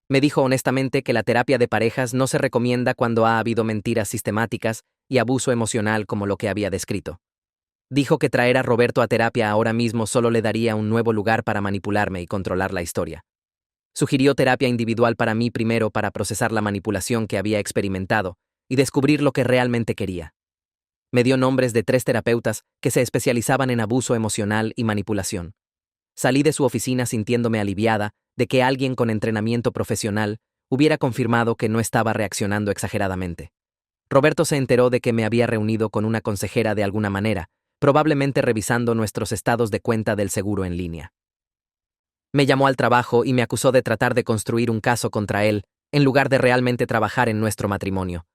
Me dijo honestamente que la terapia de parejas no se recomienda cuando ha habido mentiras sistemáticas y abuso emocional como lo que había descrito. Dijo que traer a Roberto a terapia ahora mismo solo le daría un nuevo lugar para manipularme y controlar la historia. Sugirió terapia individual para mí primero para procesar la manipulación que había experimentado y descubrir lo que realmente quería. Me dio nombres de 3 terapeutas que se especializaban en abuso emocional y manipulación. Salí de su oficina sintiéndome aliviada de que alguien con entrenamiento profesional hubiera confirmado que no estaba reaccionando exageradamente. Roberto se enteró de que me había reunido con una consejera de alguna manera, probablemente revisando nuestros estados de cuenta del seguro en línea. Me llamó al trabajo y me acusó de tratar de construir un caso contra él, en lugar de realmente trabajar en nuestro matrimonio.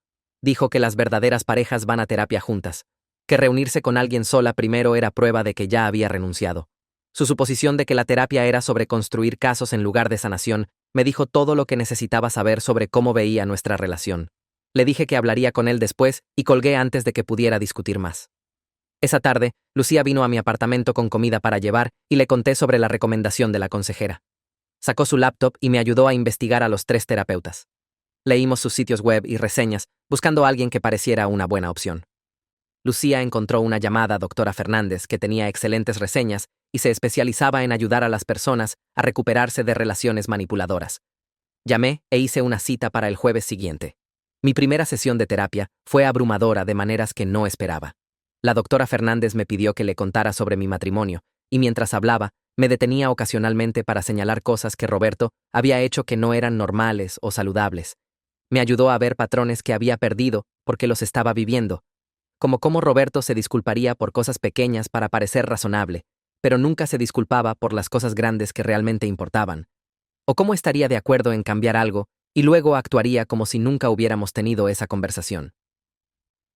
Dijo que las verdaderas parejas van a terapia juntas, que reunirse con alguien sola primero era prueba de que ya había renunciado. Su suposición de que la terapia era sobre construir casos en lugar de sanación me dijo todo lo que necesitaba saber sobre cómo veía nuestra relación. Le dije que hablaría con él después y colgué antes de que pudiera discutir más. Esa tarde, Lucía vino a mi apartamento con comida para llevar y le conté sobre la recomendación de la consejera. Sacó su laptop y me ayudó a investigar a los 3 terapeutas. Leímos sus sitios web y reseñas, buscando a alguien que pareciera una buena opción. Lucía encontró una llamada doctora Fernández que tenía excelentes reseñas y se especializaba en ayudar a las personas a recuperarse de relaciones manipuladoras. Llamé e hice una cita para el jueves siguiente. Mi primera sesión de terapia fue abrumadora de maneras que no esperaba. La doctora Fernández me pidió que le contara sobre mi matrimonio, y mientras hablaba, me detenía ocasionalmente para señalar cosas que Roberto había hecho que no eran normales o saludables. Me ayudó a ver patrones que había perdido porque los estaba viviendo, como cómo Roberto se disculparía por cosas pequeñas para parecer razonable, pero nunca se disculpaba por las cosas grandes que realmente importaban, o cómo estaría de acuerdo en cambiar algo y luego actuaría como si nunca hubiéramos tenido esa conversación.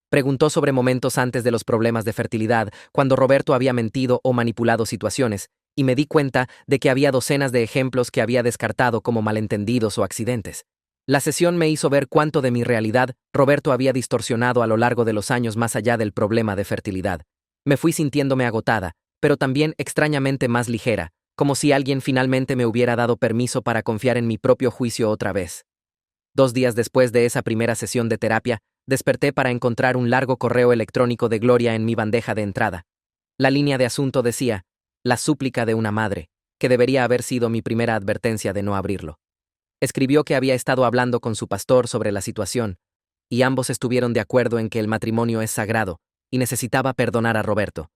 Preguntó sobre momentos antes de los problemas de fertilidad, cuando Roberto había mentido o manipulado situaciones, y me di cuenta de que había docenas de ejemplos que había descartado como malentendidos o accidentes. La sesión me hizo ver cuánto de mi realidad Roberto había distorsionado a lo largo de los años más allá del problema de fertilidad. Me fui sintiéndome agotada, pero también extrañamente más ligera, como si alguien finalmente me hubiera dado permiso para confiar en mi propio juicio otra vez. 2 días después de esa primera sesión de terapia, desperté para encontrar un largo correo electrónico de Gloria en mi bandeja de entrada. La línea de asunto decía, la súplica de una madre, que debería haber sido mi primera advertencia de no abrirlo. Escribió que había estado hablando con su pastor sobre la situación, y ambos estuvieron de acuerdo en que el matrimonio es sagrado, y necesitaba perdonar a Roberto.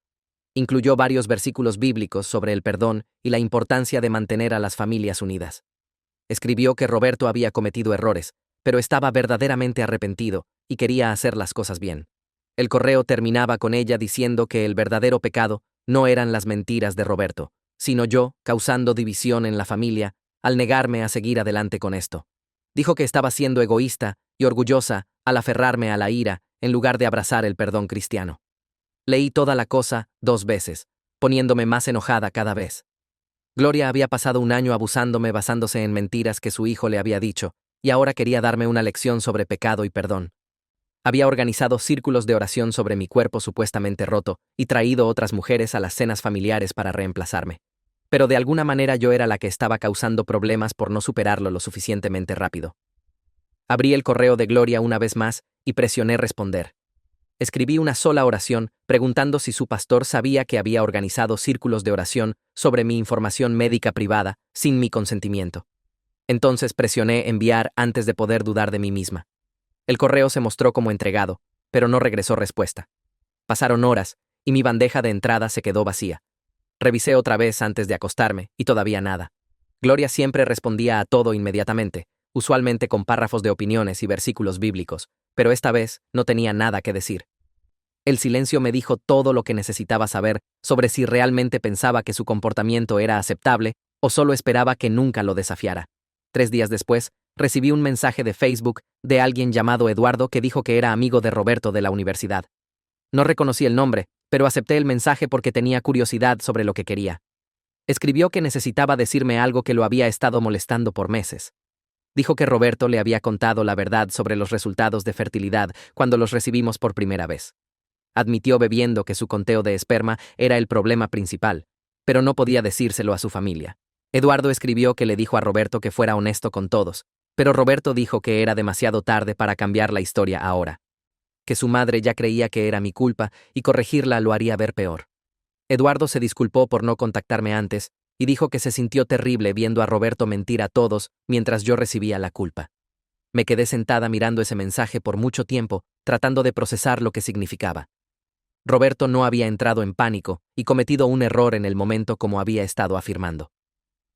Incluyó varios versículos bíblicos sobre el perdón y la importancia de mantener a las familias unidas. Escribió que Roberto había cometido errores, pero estaba verdaderamente arrepentido y quería hacer las cosas bien. El correo terminaba con ella diciendo que el verdadero pecado no eran las mentiras de Roberto, sino yo, causando división en la familia, al negarme a seguir adelante con esto. Dijo que estaba siendo egoísta y orgullosa al aferrarme a la ira en lugar de abrazar el perdón cristiano. Leí toda la cosa 2 veces, poniéndome más enojada cada vez. Gloria había pasado un año abusándome basándose en mentiras que su hijo le había dicho, y ahora quería darme una lección sobre pecado y perdón. Había organizado círculos de oración sobre mi cuerpo supuestamente roto y traído otras mujeres a las cenas familiares para reemplazarme. Pero de alguna manera yo era la que estaba causando problemas por no superarlo lo suficientemente rápido. Abrí el correo de Gloria una vez más y presioné responder. Escribí una sola oración, preguntando si su pastor sabía que había organizado círculos de oración sobre mi información médica privada, sin mi consentimiento. Entonces presioné enviar antes de poder dudar de mí misma. El correo se mostró como entregado, pero no regresó respuesta. Pasaron horas, y mi bandeja de entrada se quedó vacía. Revisé otra vez antes de acostarme, y todavía nada. Gloria siempre respondía a todo inmediatamente, usualmente con párrafos de opiniones y versículos bíblicos, pero esta vez no tenía nada que decir. El silencio me dijo todo lo que necesitaba saber sobre si realmente pensaba que su comportamiento era aceptable o solo esperaba que nunca lo desafiara. 3 días después, recibí un mensaje de Facebook de alguien llamado Eduardo que dijo que era amigo de Roberto de la universidad. No reconocí el nombre, pero acepté el mensaje porque tenía curiosidad sobre lo que quería. Escribió que necesitaba decirme algo que lo había estado molestando por meses. Dijo que Roberto le había contado la verdad sobre los resultados de fertilidad cuando los recibimos por primera vez. Admitió bebiendo que su conteo de esperma era el problema principal, pero no podía decírselo a su familia. Eduardo escribió que le dijo a Roberto que fuera honesto con todos, pero Roberto dijo que era demasiado tarde para cambiar la historia ahora. Que su madre ya creía que era mi culpa y corregirla lo haría ver peor. Eduardo se disculpó por no contactarme antes y dijo que se sintió terrible viendo a Roberto mentir a todos mientras yo recibía la culpa. Me quedé sentada mirando ese mensaje por mucho tiempo, tratando de procesar lo que significaba. Roberto no había entrado en pánico y cometido un error en el momento como había estado afirmando.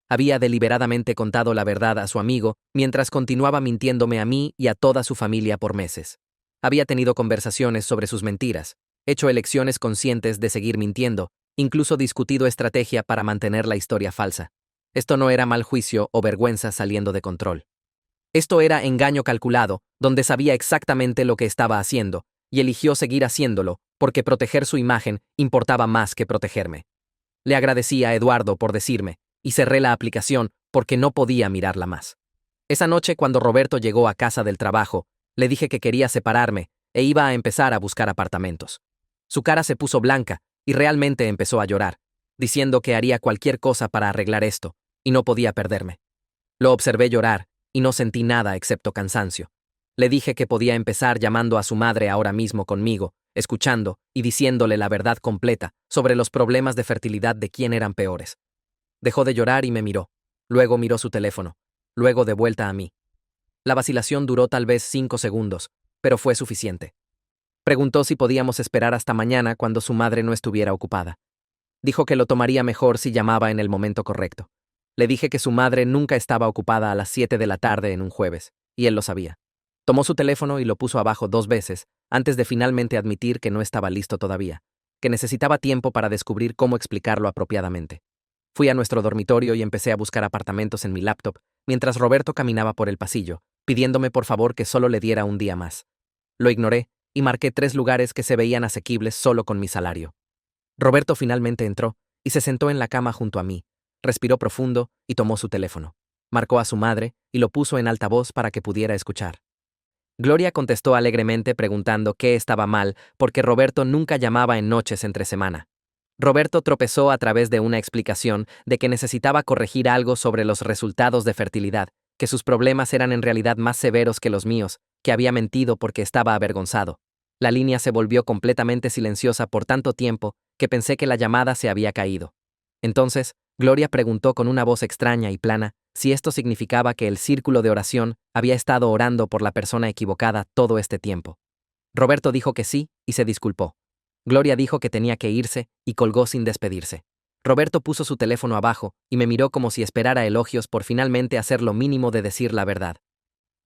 Había deliberadamente contado la verdad a su amigo mientras continuaba mintiéndome a mí y a toda su familia por meses. Había tenido conversaciones sobre sus mentiras, hecho elecciones conscientes de seguir mintiendo, incluso discutido estrategia para mantener la historia falsa. Esto no era mal juicio o vergüenza saliendo de control. Esto era engaño calculado, donde sabía exactamente lo que estaba haciendo, y eligió seguir haciéndolo, porque proteger su imagen importaba más que protegerme. Le agradecí a Eduardo por decirme, y cerré la aplicación porque no podía mirarla más. Esa noche, cuando Roberto llegó a casa del trabajo, le dije que quería separarme e iba a empezar a buscar apartamentos. Su cara se puso blanca y realmente empezó a llorar, diciendo que haría cualquier cosa para arreglar esto, y no podía perderme. Lo observé llorar, y no sentí nada excepto cansancio. Le dije que podía empezar llamando a su madre ahora mismo conmigo, escuchando y diciéndole la verdad completa sobre los problemas de fertilidad de quién eran peores. Dejó de llorar y me miró. Luego miró su teléfono. Luego de vuelta a mí. La vacilación duró tal vez 5 segundos, pero fue suficiente. Preguntó si podíamos esperar hasta mañana cuando su madre no estuviera ocupada. Dijo que lo tomaría mejor si llamaba en el momento correcto. Le dije que su madre nunca estaba ocupada a las 7 de la tarde en un jueves, y él lo sabía. Tomó su teléfono y lo puso abajo 2 veces, antes de finalmente admitir que no estaba listo todavía, que necesitaba tiempo para descubrir cómo explicarlo apropiadamente. Fui a nuestro dormitorio y empecé a buscar apartamentos en mi laptop, mientras Roberto caminaba por el pasillo, pidiéndome por favor que solo le diera un día más. Lo ignoré y marqué 3 lugares que se veían asequibles solo con mi salario. Roberto finalmente entró y se sentó en la cama junto a mí, respiró profundo y tomó su teléfono. Marcó a su madre y lo puso en altavoz para que pudiera escuchar. Gloria contestó alegremente preguntando qué estaba mal porque Roberto nunca llamaba en noches entre semana. Roberto tropezó a través de una explicación de que necesitaba corregir algo sobre los resultados de fertilidad, que sus problemas eran en realidad más severos que los míos, que había mentido porque estaba avergonzado. La línea se volvió completamente silenciosa por tanto tiempo que pensé que la llamada se había caído. Entonces, Gloria preguntó con una voz extraña y plana si esto significaba que el círculo de oración había estado orando por la persona equivocada todo este tiempo. Roberto dijo que sí y se disculpó. Gloria dijo que tenía que irse y colgó sin despedirse. Roberto puso su teléfono abajo y me miró como si esperara elogios por finalmente hacer lo mínimo de decir la verdad.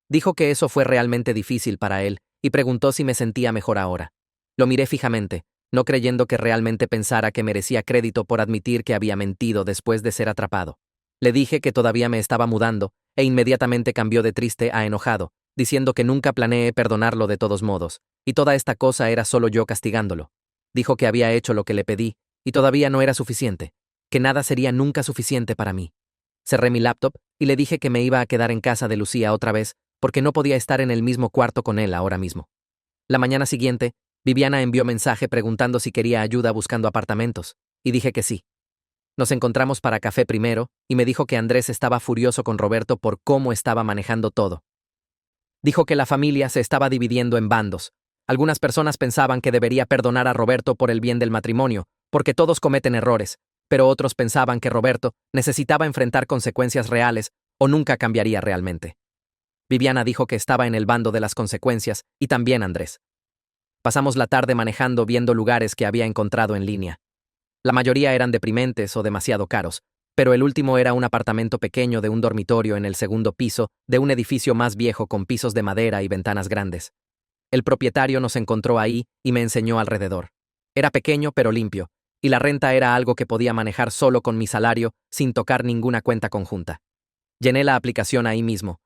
Dijo que eso fue realmente difícil para él y preguntó si me sentía mejor ahora. Lo miré fijamente, no creyendo que realmente pensara que merecía crédito por admitir que había mentido después de ser atrapado. Le dije que todavía me estaba mudando e inmediatamente cambió de triste a enojado, diciendo que nunca planeé perdonarlo de todos modos, y toda esta cosa era solo yo castigándolo. Dijo que había hecho lo que le pedí, y todavía no era suficiente, que nada sería nunca suficiente para mí. Cerré mi laptop y le dije que me iba a quedar en casa de Lucía otra vez porque no podía estar en el mismo cuarto con él ahora mismo. La mañana siguiente, Viviana envió mensaje preguntando si quería ayuda buscando apartamentos, y dije que sí. Nos encontramos para café primero, y me dijo que Andrés estaba furioso con Roberto por cómo estaba manejando todo. Dijo que la familia se estaba dividiendo en bandos. Algunas personas pensaban que debería perdonar a Roberto por el bien del matrimonio, porque todos cometen errores, pero otros pensaban que Roberto necesitaba enfrentar consecuencias reales o nunca cambiaría realmente. Viviana dijo que estaba en el bando de las consecuencias, y también Andrés. Pasamos la tarde manejando viendo lugares que había encontrado en línea. La mayoría eran deprimentes o demasiado caros, pero el último era un apartamento pequeño de un dormitorio en el segundo piso de un edificio más viejo con pisos de madera y ventanas grandes. El propietario nos encontró ahí y me enseñó alrededor. Era pequeño pero limpio, y la renta era algo que podía manejar solo con mi salario sin tocar ninguna cuenta conjunta. Llené la aplicación ahí mismo,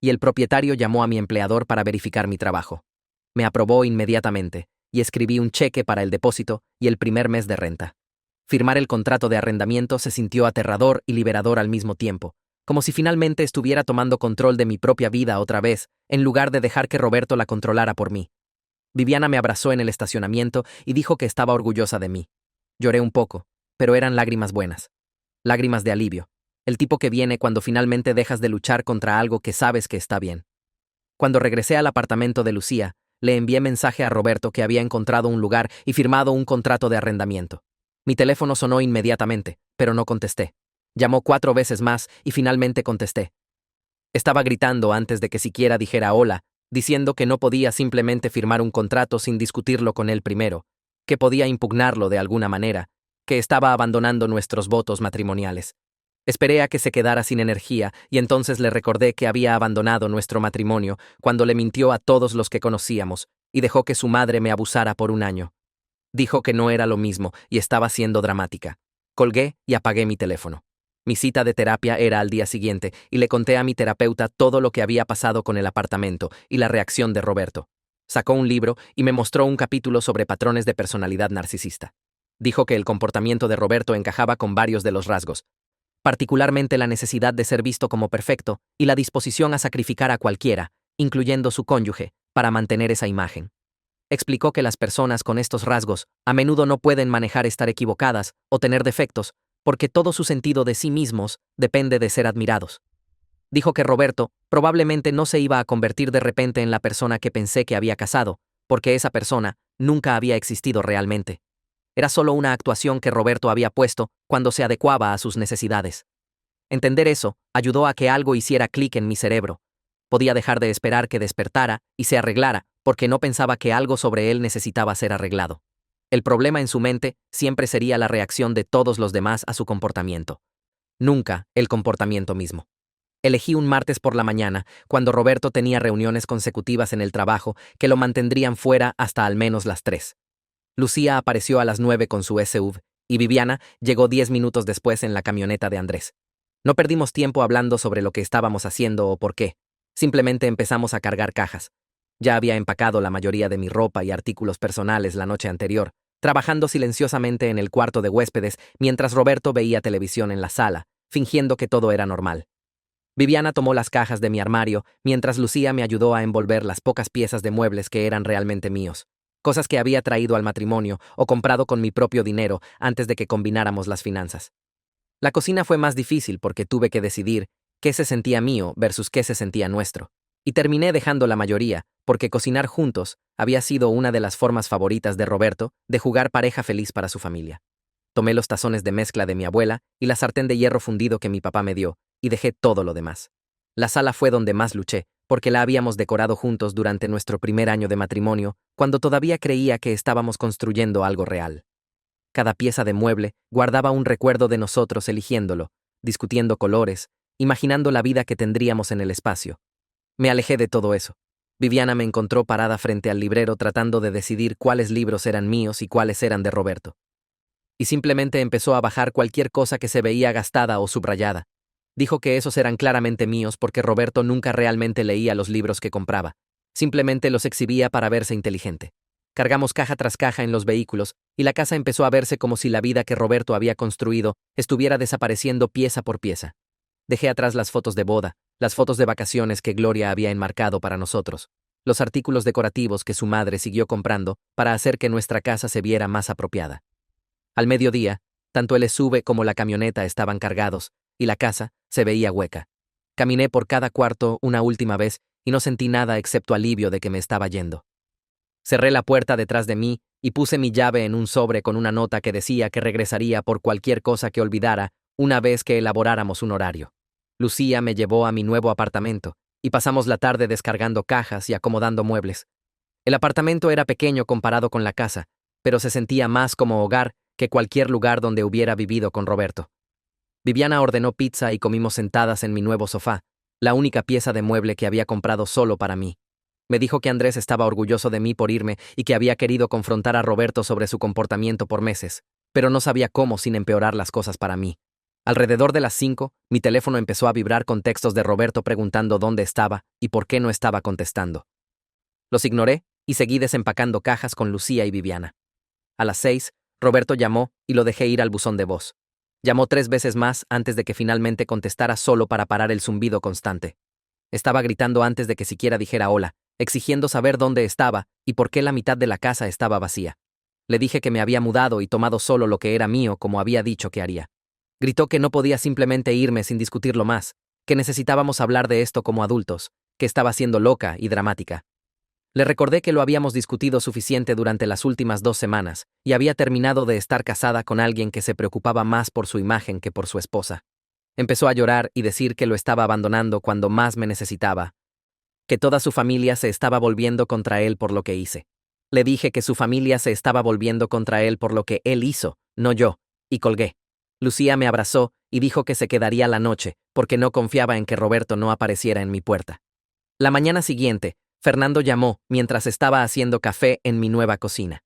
y el propietario llamó a mi empleador para verificar mi trabajo. Me aprobó inmediatamente, y escribí un cheque para el depósito y el primer mes de renta. Firmar el contrato de arrendamiento se sintió aterrador y liberador al mismo tiempo, como si finalmente estuviera tomando control de mi propia vida otra vez, en lugar de dejar que Roberto la controlara por mí. Viviana me abrazó en el estacionamiento y dijo que estaba orgullosa de mí. Lloré un poco, pero eran lágrimas buenas. Lágrimas de alivio, el tipo que viene cuando finalmente dejas de luchar contra algo que sabes que está bien. Cuando regresé al apartamento de Lucía, le envié mensaje a Roberto que había encontrado un lugar y firmado un contrato de arrendamiento. Mi teléfono sonó inmediatamente, pero no contesté. Llamó 4 veces más y finalmente contesté. Estaba gritando antes de que siquiera dijera hola, diciendo que no podía simplemente firmar un contrato sin discutirlo con él primero, que podía impugnarlo de alguna manera, que estaba abandonando nuestros votos matrimoniales. Esperé a que se quedara sin energía y entonces le recordé que había abandonado nuestro matrimonio cuando le mintió a todos los que conocíamos y dejó que su madre me abusara por 1 año. Dijo que no era lo mismo y estaba siendo dramática. Colgué y apagué mi teléfono. Mi cita de terapia era al día siguiente y le conté a mi terapeuta todo lo que había pasado con el apartamento y la reacción de Roberto. Sacó un libro y me mostró un capítulo sobre patrones de personalidad narcisista. Dijo que el comportamiento de Roberto encajaba con varios de los rasgos, particularmente la necesidad de ser visto como perfecto y la disposición a sacrificar a cualquiera, incluyendo su cónyuge, para mantener esa imagen. Explicó que las personas con estos rasgos a menudo no pueden manejar estar equivocadas o tener defectos, porque todo su sentido de sí mismos depende de ser admirados. Dijo que Roberto probablemente no se iba a convertir de repente en la persona que pensé que había casado, porque esa persona nunca había existido realmente. Era solo una actuación que Roberto había puesto cuando se adecuaba a sus necesidades. Entender eso ayudó a que algo hiciera clic en mi cerebro. Podía dejar de esperar que despertara y se arreglara, porque no pensaba que algo sobre él necesitaba ser arreglado. El problema en su mente siempre sería la reacción de todos los demás a su comportamiento. Nunca el comportamiento mismo. Elegí un martes por la mañana, cuando Roberto tenía reuniones consecutivas en el trabajo que lo mantendrían fuera hasta al menos las 3. Lucía apareció a las 9 con su SUV, y Viviana llegó 10 minutos después en la camioneta de Andrés. No perdimos tiempo hablando sobre lo que estábamos haciendo o por qué. Simplemente empezamos a cargar cajas. Ya había empacado la mayoría de mi ropa y artículos personales la noche anterior, trabajando silenciosamente en el cuarto de huéspedes mientras Roberto veía televisión en la sala, fingiendo que todo era normal. Viviana tomó las cajas de mi armario, mientras Lucía me ayudó a envolver las pocas piezas de muebles que eran realmente míos, cosas que había traído al matrimonio o comprado con mi propio dinero antes de que combináramos las finanzas. La cocina fue más difícil porque tuve que decidir qué se sentía mío versus qué se sentía nuestro. Y terminé dejando la mayoría, porque cocinar juntos había sido una de las formas favoritas de Roberto de jugar pareja feliz para su familia. Tomé los tazones de mezcla de mi abuela y la sartén de hierro fundido que mi papá me dio, y dejé todo lo demás. La sala fue donde más luché, porque la habíamos decorado juntos durante nuestro primer año de matrimonio, cuando todavía creía que estábamos construyendo algo real. Cada pieza de mueble guardaba un recuerdo de nosotros eligiéndolo, discutiendo colores, imaginando la vida que tendríamos en el espacio. Me alejé de todo eso. Viviana me encontró parada frente al librero tratando de decidir cuáles libros eran míos y cuáles eran de Roberto. Y simplemente empezó a bajar cualquier cosa que se veía gastada o subrayada. Dijo que esos eran claramente míos porque Roberto nunca realmente leía los libros que compraba. Simplemente los exhibía para verse inteligente. Cargamos caja tras caja en los vehículos, y la casa empezó a verse como si la vida que Roberto había construido estuviera desapareciendo pieza por pieza. Dejé atrás las fotos de boda, las fotos de vacaciones que Gloria había enmarcado para nosotros, los artículos decorativos que su madre siguió comprando para hacer que nuestra casa se viera más apropiada. Al mediodía, tanto el SUV como la camioneta estaban cargados, y la casa se veía hueca. Caminé por cada cuarto una última vez y no sentí nada excepto alivio de que me estaba yendo. Cerré la puerta detrás de mí y puse mi llave en un sobre con una nota que decía que regresaría por cualquier cosa que olvidara una vez que elaboráramos un horario. Lucía me llevó a mi nuevo apartamento y pasamos la tarde descargando cajas y acomodando muebles. El apartamento era pequeño comparado con la casa, pero se sentía más como hogar que cualquier lugar donde hubiera vivido con Roberto. Viviana ordenó pizza y comimos sentadas en mi nuevo sofá, la única pieza de mueble que había comprado solo para mí. Me dijo que Andrés estaba orgulloso de mí por irme y que había querido confrontar a Roberto sobre su comportamiento por meses, pero no sabía cómo sin empeorar las cosas para mí. Alrededor de las 5, mi teléfono empezó a vibrar con textos de Roberto preguntando dónde estaba y por qué no estaba contestando. Los ignoré y seguí desempacando cajas con Lucía y Viviana. A las 6, Roberto llamó y lo dejé ir al buzón de voz. Llamó 3 veces más antes de que finalmente contestara solo para parar el zumbido constante. Estaba gritando antes de que siquiera dijera hola, exigiendo saber dónde estaba y por qué la mitad de la casa estaba vacía. Le dije que me había mudado y tomado solo lo que era mío como había dicho que haría. Gritó que no podía simplemente irme sin discutirlo más, que necesitábamos hablar de esto como adultos, que estaba siendo loca y dramática. Le recordé que lo habíamos discutido suficiente durante las últimas 2 semanas y había terminado de estar casada con alguien que se preocupaba más por su imagen que por su esposa. Empezó a llorar y decir que lo estaba abandonando cuando más me necesitaba, que toda su familia se estaba volviendo contra él por lo que hice. Le dije que su familia se estaba volviendo contra él por lo que él hizo, no yo, y colgué. Lucía me abrazó y dijo que se quedaría la noche, porque no confiaba en que Roberto no apareciera en mi puerta. La mañana siguiente, Fernando llamó mientras estaba haciendo café en mi nueva cocina.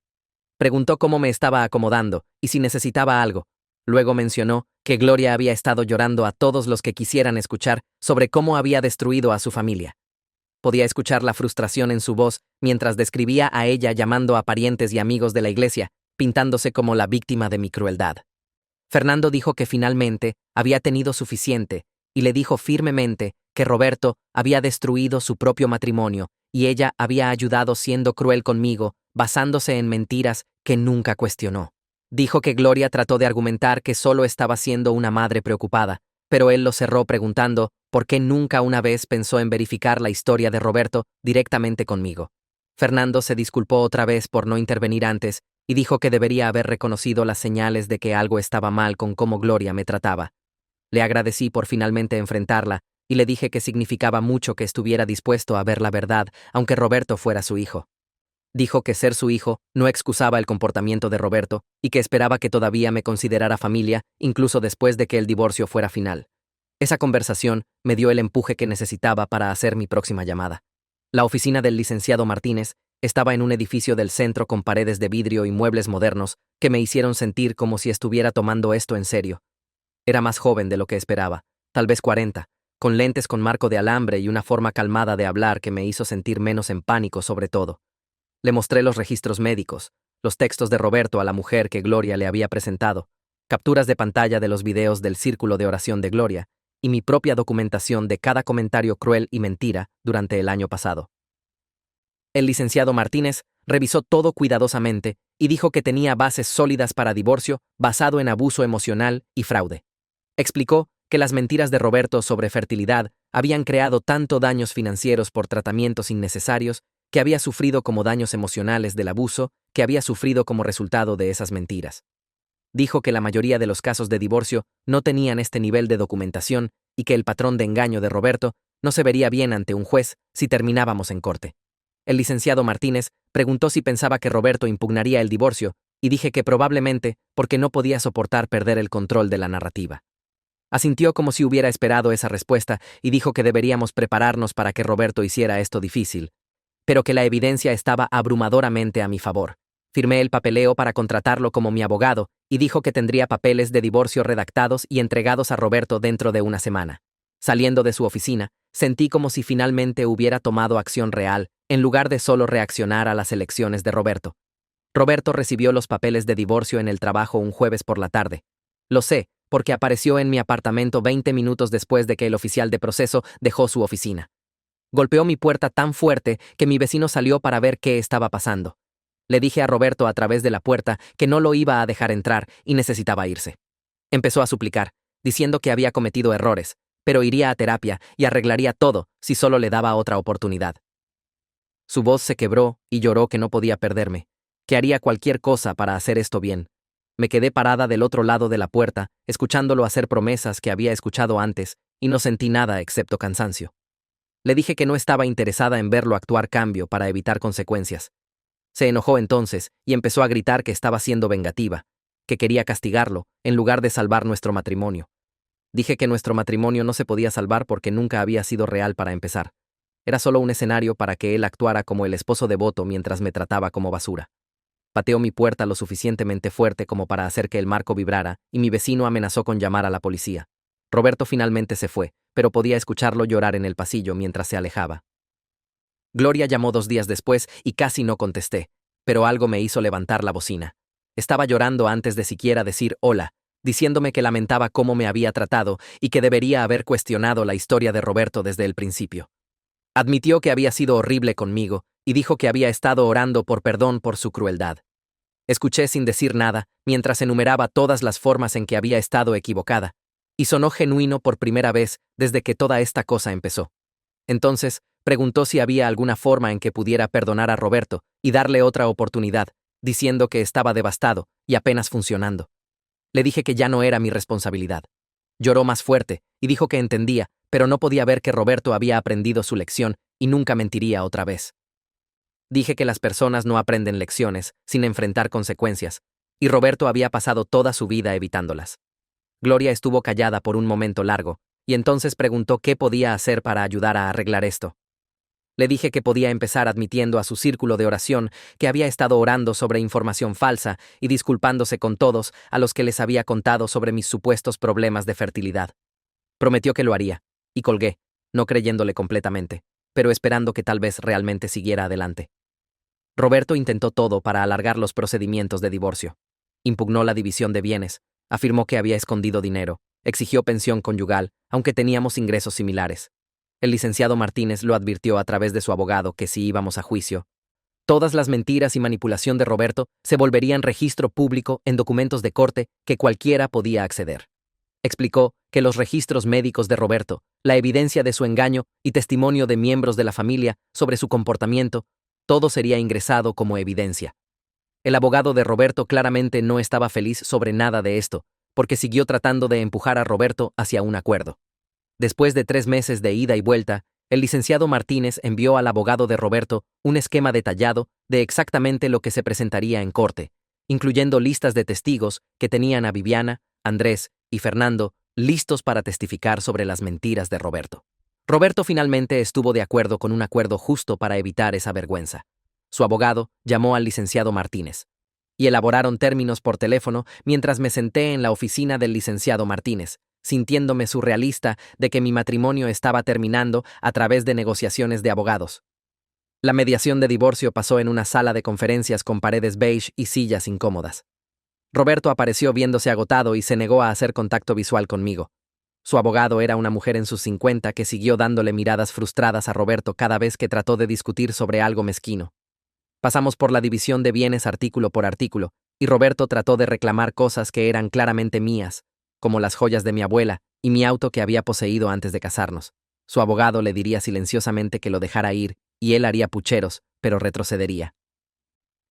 Preguntó cómo me estaba acomodando y si necesitaba algo. Luego mencionó que Gloria había estado llorando a todos los que quisieran escuchar sobre cómo había destruido a su familia. Podía escuchar la frustración en su voz mientras describía a ella llamando a parientes y amigos de la iglesia, pintándose como la víctima de mi crueldad. Fernando dijo que finalmente había tenido suficiente y le dijo firmemente que Roberto había destruido su propio matrimonio y ella había ayudado siendo cruel conmigo, basándose en mentiras que nunca cuestionó. Dijo que Gloria trató de argumentar que solo estaba siendo una madre preocupada, pero él lo cerró preguntando por qué nunca una vez pensó en verificar la historia de Roberto directamente conmigo. Fernando se disculpó otra vez por no intervenir antes y dijo que debería haber reconocido las señales de que algo estaba mal con cómo Gloria me trataba. Le agradecí por finalmente enfrentarla y le dije que significaba mucho que estuviera dispuesto a ver la verdad, aunque Roberto fuera su hijo. Dijo que ser su hijo no excusaba el comportamiento de Roberto y que esperaba que todavía me considerara familia, incluso después de que el divorcio fuera final. Esa conversación me dio el empuje que necesitaba para hacer mi próxima llamada. La oficina del licenciado Martínez estaba en un edificio del centro con paredes de vidrio y muebles modernos que me hicieron sentir como si estuviera tomando esto en serio. Era más joven de lo que esperaba, tal vez 40, con lentes con marco de alambre y una forma calmada de hablar que me hizo sentir menos en pánico sobre todo. Le mostré los registros médicos, los textos de Roberto a la mujer que Gloria le había presentado, capturas de pantalla de los videos del círculo de oración de Gloria y mi propia documentación de cada comentario cruel y mentira durante el año pasado. El licenciado Martínez revisó todo cuidadosamente y dijo que tenía bases sólidas para divorcio basado en abuso emocional y fraude. Explicó que las mentiras de Roberto sobre fertilidad habían creado tanto daños financieros por tratamientos innecesarios que había sufrido como daños emocionales del abuso que había sufrido como resultado de esas mentiras. Dijo que la mayoría de los casos de divorcio no tenían este nivel de documentación y que el patrón de engaño de Roberto no se vería bien ante un juez si terminábamos en corte. El licenciado Martínez preguntó si pensaba que Roberto impugnaría el divorcio y dije que probablemente porque no podía soportar perder el control de la narrativa. Asintió como si hubiera esperado esa respuesta y dijo que deberíamos prepararnos para que Roberto hiciera esto difícil, pero que la evidencia estaba abrumadoramente a mi favor. Firmé el papeleo para contratarlo como mi abogado y dijo que tendría papeles de divorcio redactados y entregados a Roberto dentro de una semana. Saliendo de su oficina, sentí como si finalmente hubiera tomado acción real, en lugar de solo reaccionar a las elecciones de Roberto. Roberto recibió los papeles de divorcio en el trabajo un jueves por la tarde. Lo sé, porque apareció en mi apartamento 20 minutos después de que el oficial de proceso dejó su oficina. Golpeó mi puerta tan fuerte que mi vecino salió para ver qué estaba pasando. Le dije a Roberto a través de la puerta que no lo iba a dejar entrar y necesitaba irse. Empezó a suplicar, diciendo que había cometido errores, pero iría a terapia y arreglaría todo si solo le daba otra oportunidad. Su voz se quebró y lloró que no podía perderme, que haría cualquier cosa para hacer esto bien. Me quedé parada del otro lado de la puerta, escuchándolo hacer promesas que había escuchado antes, y no sentí nada excepto cansancio. Le dije que no estaba interesada en verlo actuar cambio para evitar consecuencias. Se enojó entonces y empezó a gritar que estaba siendo vengativa, que quería castigarlo, en lugar de salvar nuestro matrimonio. Dije que nuestro matrimonio no se podía salvar porque nunca había sido real para empezar. Era solo un escenario para que él actuara como el esposo devoto mientras me trataba como basura. Pateó mi puerta lo suficientemente fuerte como para hacer que el marco vibrara, y mi vecino amenazó con llamar a la policía. Roberto finalmente se fue, pero podía escucharlo llorar en el pasillo mientras se alejaba. Gloria llamó 2 días después y casi no contesté, pero algo me hizo levantar la bocina. Estaba llorando antes de siquiera decir hola, diciéndome que lamentaba cómo me había tratado y que debería haber cuestionado la historia de Roberto desde el principio. Admitió que había sido horrible conmigo y dijo que había estado orando por perdón por su crueldad. Escuché sin decir nada mientras enumeraba todas las formas en que había estado equivocada, y sonó genuino por primera vez desde que toda esta cosa empezó. Entonces, preguntó si había alguna forma en que pudiera perdonar a Roberto y darle otra oportunidad, diciendo que estaba devastado y apenas funcionando. Le dije que ya no era mi responsabilidad. Lloró más fuerte y dijo que entendía, pero no podía ver que Roberto había aprendido su lección y nunca mentiría otra vez. Dije que las personas no aprenden lecciones sin enfrentar consecuencias, y Roberto había pasado toda su vida evitándolas. Gloria estuvo callada por un momento largo, y entonces preguntó qué podía hacer para ayudar a arreglar esto. Le dije que podía empezar admitiendo a su círculo de oración que había estado orando sobre información falsa y disculpándose con todos a los que les había contado sobre mis supuestos problemas de fertilidad. Prometió que lo haría, y colgué, no creyéndole completamente, pero esperando que tal vez realmente siguiera adelante. Roberto intentó todo para alargar los procedimientos de divorcio. Impugnó la división de bienes, afirmó que había escondido dinero, exigió pensión conyugal, aunque teníamos ingresos similares. El licenciado Martínez lo advirtió a través de su abogado que si íbamos a juicio, todas las mentiras y manipulación de Roberto se volverían registro público en documentos de corte que cualquiera podía acceder. Explicó que los registros médicos de Roberto, la evidencia de su engaño y testimonio de miembros de la familia sobre su comportamiento, todo sería ingresado como evidencia. El abogado de Roberto claramente no estaba feliz sobre nada de esto, porque siguió tratando de empujar a Roberto hacia un acuerdo. Después de 3 meses de ida y vuelta, el licenciado Martínez envió al abogado de Roberto un esquema detallado de exactamente lo que se presentaría en corte, incluyendo listas de testigos que tenían a Viviana, Andrés y Fernando listos para testificar sobre las mentiras de Roberto. Roberto finalmente estuvo de acuerdo con un acuerdo justo para evitar esa vergüenza. Su abogado llamó al licenciado Martínez y elaboraron términos por teléfono mientras me senté en la oficina del licenciado Martínez, sintiéndome surrealista de que mi matrimonio estaba terminando a través de negociaciones de abogados. La mediación de divorcio pasó en una sala de conferencias con paredes beige y sillas incómodas. Roberto apareció viéndose agotado y se negó a hacer contacto visual conmigo. Su abogado era una mujer en sus 50 que siguió dándole miradas frustradas a Roberto cada vez que trató de discutir sobre algo mezquino. Pasamos por la división de bienes artículo por artículo, y Roberto trató de reclamar cosas que eran claramente mías, como las joyas de mi abuela y mi auto que había poseído antes de casarnos. Su abogado le diría silenciosamente que lo dejara ir, y él haría pucheros, pero retrocedería.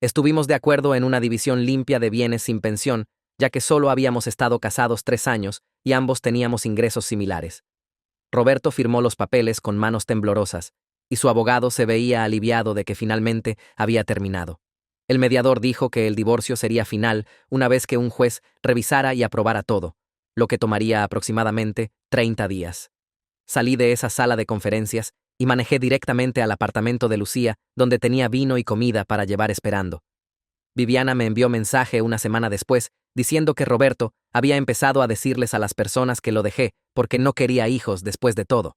Estuvimos de acuerdo en una división limpia de bienes sin pensión, ya que solo habíamos estado casados 3 años y ambos teníamos ingresos similares. Roberto firmó los papeles con manos temblorosas, y su abogado se veía aliviado de que finalmente había terminado. El mediador dijo que el divorcio sería final una vez que un juez revisara y aprobara todo, lo que tomaría aproximadamente 30 días. Salí de esa sala de conferencias y manejé directamente al apartamento de Lucía, donde tenía vino y comida para llevar esperando. Viviana me envió mensaje una semana después, diciendo que Roberto había empezado a decirles a las personas que lo dejé porque no quería hijos después de todo.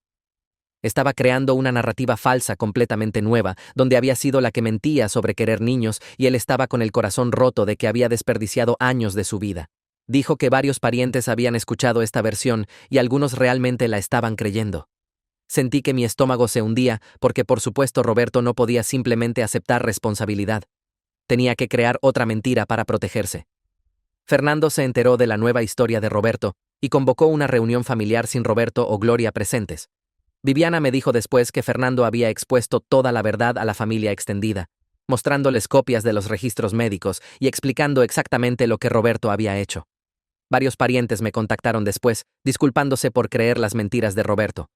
Estaba creando una narrativa falsa completamente nueva, donde había sido la que mentía sobre querer niños y él estaba con el corazón roto de que había desperdiciado años de su vida. Dijo que varios parientes habían escuchado esta versión y algunos realmente la estaban creyendo. Sentí que mi estómago se hundía porque por supuesto Roberto no podía simplemente aceptar responsabilidad. Tenía que crear otra mentira para protegerse. Fernando se enteró de la nueva historia de Roberto y convocó una reunión familiar sin Roberto o Gloria presentes. Viviana me dijo después que Fernando había expuesto toda la verdad a la familia extendida, mostrándoles copias de los registros médicos y explicando exactamente lo que Roberto había hecho. Varios parientes me contactaron después, disculpándose por creer las mentiras de Roberto,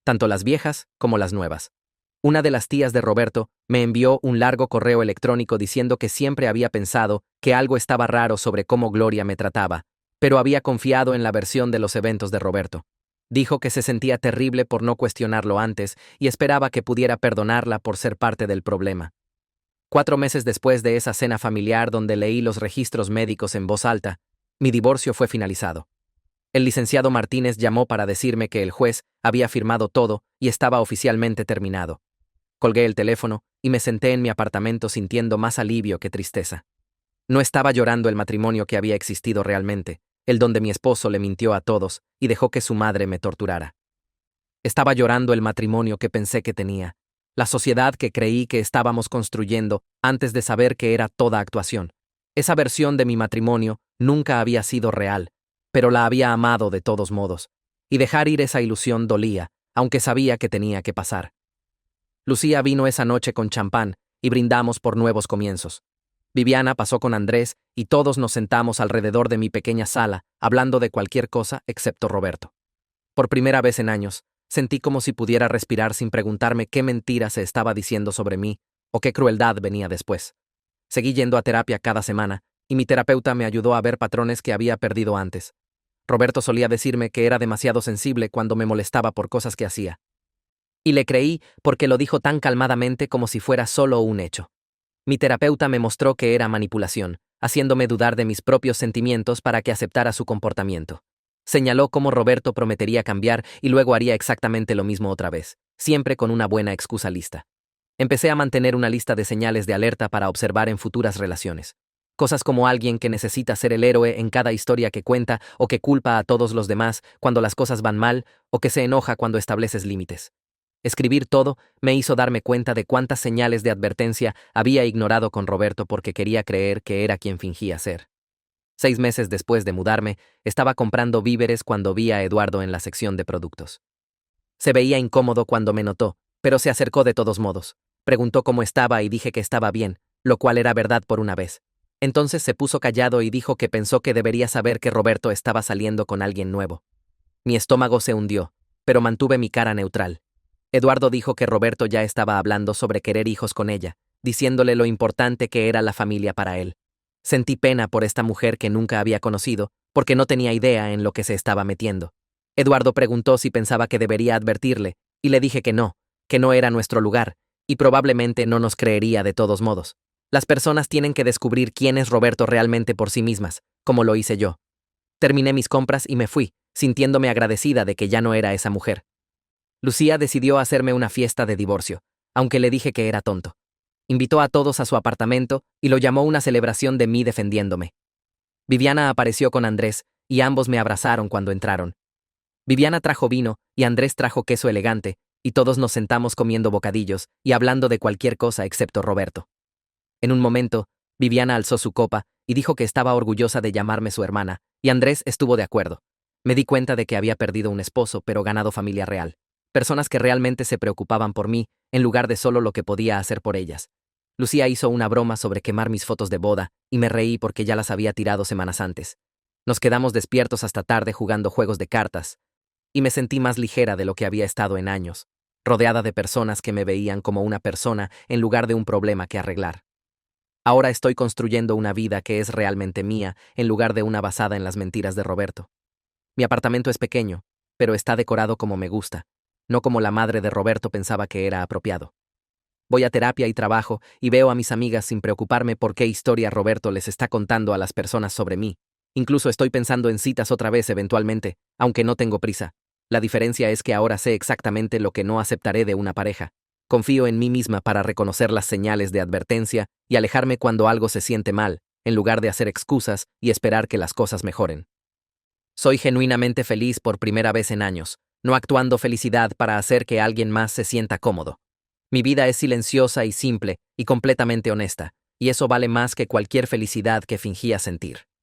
tanto las viejas como las nuevas. Una de las tías de Roberto me envió un largo correo electrónico diciendo que siempre había pensado que algo estaba raro sobre cómo Gloria me trataba, pero había confiado en la versión de los eventos de Roberto. Dijo que se sentía terrible por no cuestionarlo antes y esperaba que pudiera perdonarla por ser parte del problema. 4 meses después de esa cena familiar donde leí los registros médicos en voz alta, mi divorcio fue finalizado. El licenciado Martínez llamó para decirme que el juez había firmado todo y estaba oficialmente terminado. Colgué el teléfono y me senté en mi apartamento sintiendo más alivio que tristeza. No estaba llorando el matrimonio que había existido realmente, el donde mi esposo le mintió a todos y dejó que su madre me torturara. Estaba llorando el matrimonio que pensé que tenía, la sociedad que creí que estábamos construyendo antes de saber que era toda actuación. Esa versión de mi matrimonio nunca había sido real, pero la había amado de todos modos, y dejar ir esa ilusión dolía, aunque sabía que tenía que pasar. Lucía vino esa noche con champán y brindamos por nuevos comienzos. Viviana pasó con Andrés y todos nos sentamos alrededor de mi pequeña sala, hablando de cualquier cosa excepto Roberto. Por primera vez en años, sentí como si pudiera respirar sin preguntarme qué mentira se estaba diciendo sobre mí o qué crueldad venía después. Seguí yendo a terapia cada semana y mi terapeuta me ayudó a ver patrones que había perdido antes. Roberto solía decirme que era demasiado sensible cuando me molestaba por cosas que hacía. Y le creí porque lo dijo tan calmadamente como si fuera solo un hecho. Mi terapeuta me mostró que era manipulación, haciéndome dudar de mis propios sentimientos para que aceptara su comportamiento. Señaló cómo Roberto prometería cambiar y luego haría exactamente lo mismo otra vez, siempre con una buena excusa lista. Empecé a mantener una lista de señales de alerta para observar en futuras relaciones. Cosas como alguien que necesita ser el héroe en cada historia que cuenta o que culpa a todos los demás cuando las cosas van mal o que se enoja cuando estableces límites. Escribir todo me hizo darme cuenta de cuántas señales de advertencia había ignorado con Roberto porque quería creer que era quien fingía ser. 6 meses después de mudarme, estaba comprando víveres cuando vi a Eduardo en la sección de productos. Se veía incómodo cuando me notó, pero se acercó de todos modos. Preguntó cómo estaba y dije que estaba bien, lo cual era verdad por una vez. Entonces se puso callado y dijo que pensó que debería saber que Roberto estaba saliendo con alguien nuevo. Mi estómago se hundió, pero mantuve mi cara neutral. Eduardo dijo que Roberto ya estaba hablando sobre querer hijos con ella, diciéndole lo importante que era la familia para él. Sentí pena por esta mujer que nunca había conocido, porque no tenía idea en lo que se estaba metiendo. Eduardo preguntó si pensaba que debería advertirle, y le dije que no era nuestro lugar, y probablemente no nos creería de todos modos. Las personas tienen que descubrir quién es Roberto realmente por sí mismas, como lo hice yo. Terminé mis compras y me fui, sintiéndome agradecida de que ya no era esa mujer. Lucía decidió hacerme una fiesta de divorcio, aunque le dije que era tonto. Invitó a todos a su apartamento y lo llamó una celebración de mí defendiéndome. Viviana apareció con Andrés y ambos me abrazaron cuando entraron. Viviana trajo vino y Andrés trajo queso elegante, y todos nos sentamos comiendo bocadillos y hablando de cualquier cosa excepto Roberto. En un momento, Viviana alzó su copa y dijo que estaba orgullosa de llamarme su hermana, y Andrés estuvo de acuerdo. Me di cuenta de que había perdido un esposo, pero ganado familia real. Personas que realmente se preocupaban por mí, en lugar de solo lo que podía hacer por ellas. Lucía hizo una broma sobre quemar mis fotos de boda, y me reí porque ya las había tirado semanas antes. Nos quedamos despiertos hasta tarde jugando juegos de cartas, y me sentí más ligera de lo que había estado en años, rodeada de personas que me veían como una persona en lugar de un problema que arreglar. Ahora estoy construyendo una vida que es realmente mía, en lugar de una basada en las mentiras de Roberto. Mi apartamento es pequeño, pero está decorado como me gusta, no como la madre de Roberto pensaba que era apropiado. Voy a terapia y trabajo y veo a mis amigas sin preocuparme por qué historia Roberto les está contando a las personas sobre mí. Incluso estoy pensando en citas otra vez eventualmente, aunque no tengo prisa. La diferencia es que ahora sé exactamente lo que no aceptaré de una pareja. Confío en mí misma para reconocer las señales de advertencia y alejarme cuando algo se siente mal, en lugar de hacer excusas y esperar que las cosas mejoren. Soy genuinamente feliz por primera vez en años, no actuando felicidad para hacer que alguien más se sienta cómodo. Mi vida es silenciosa y simple y completamente honesta, y eso vale más que cualquier felicidad que fingía sentir.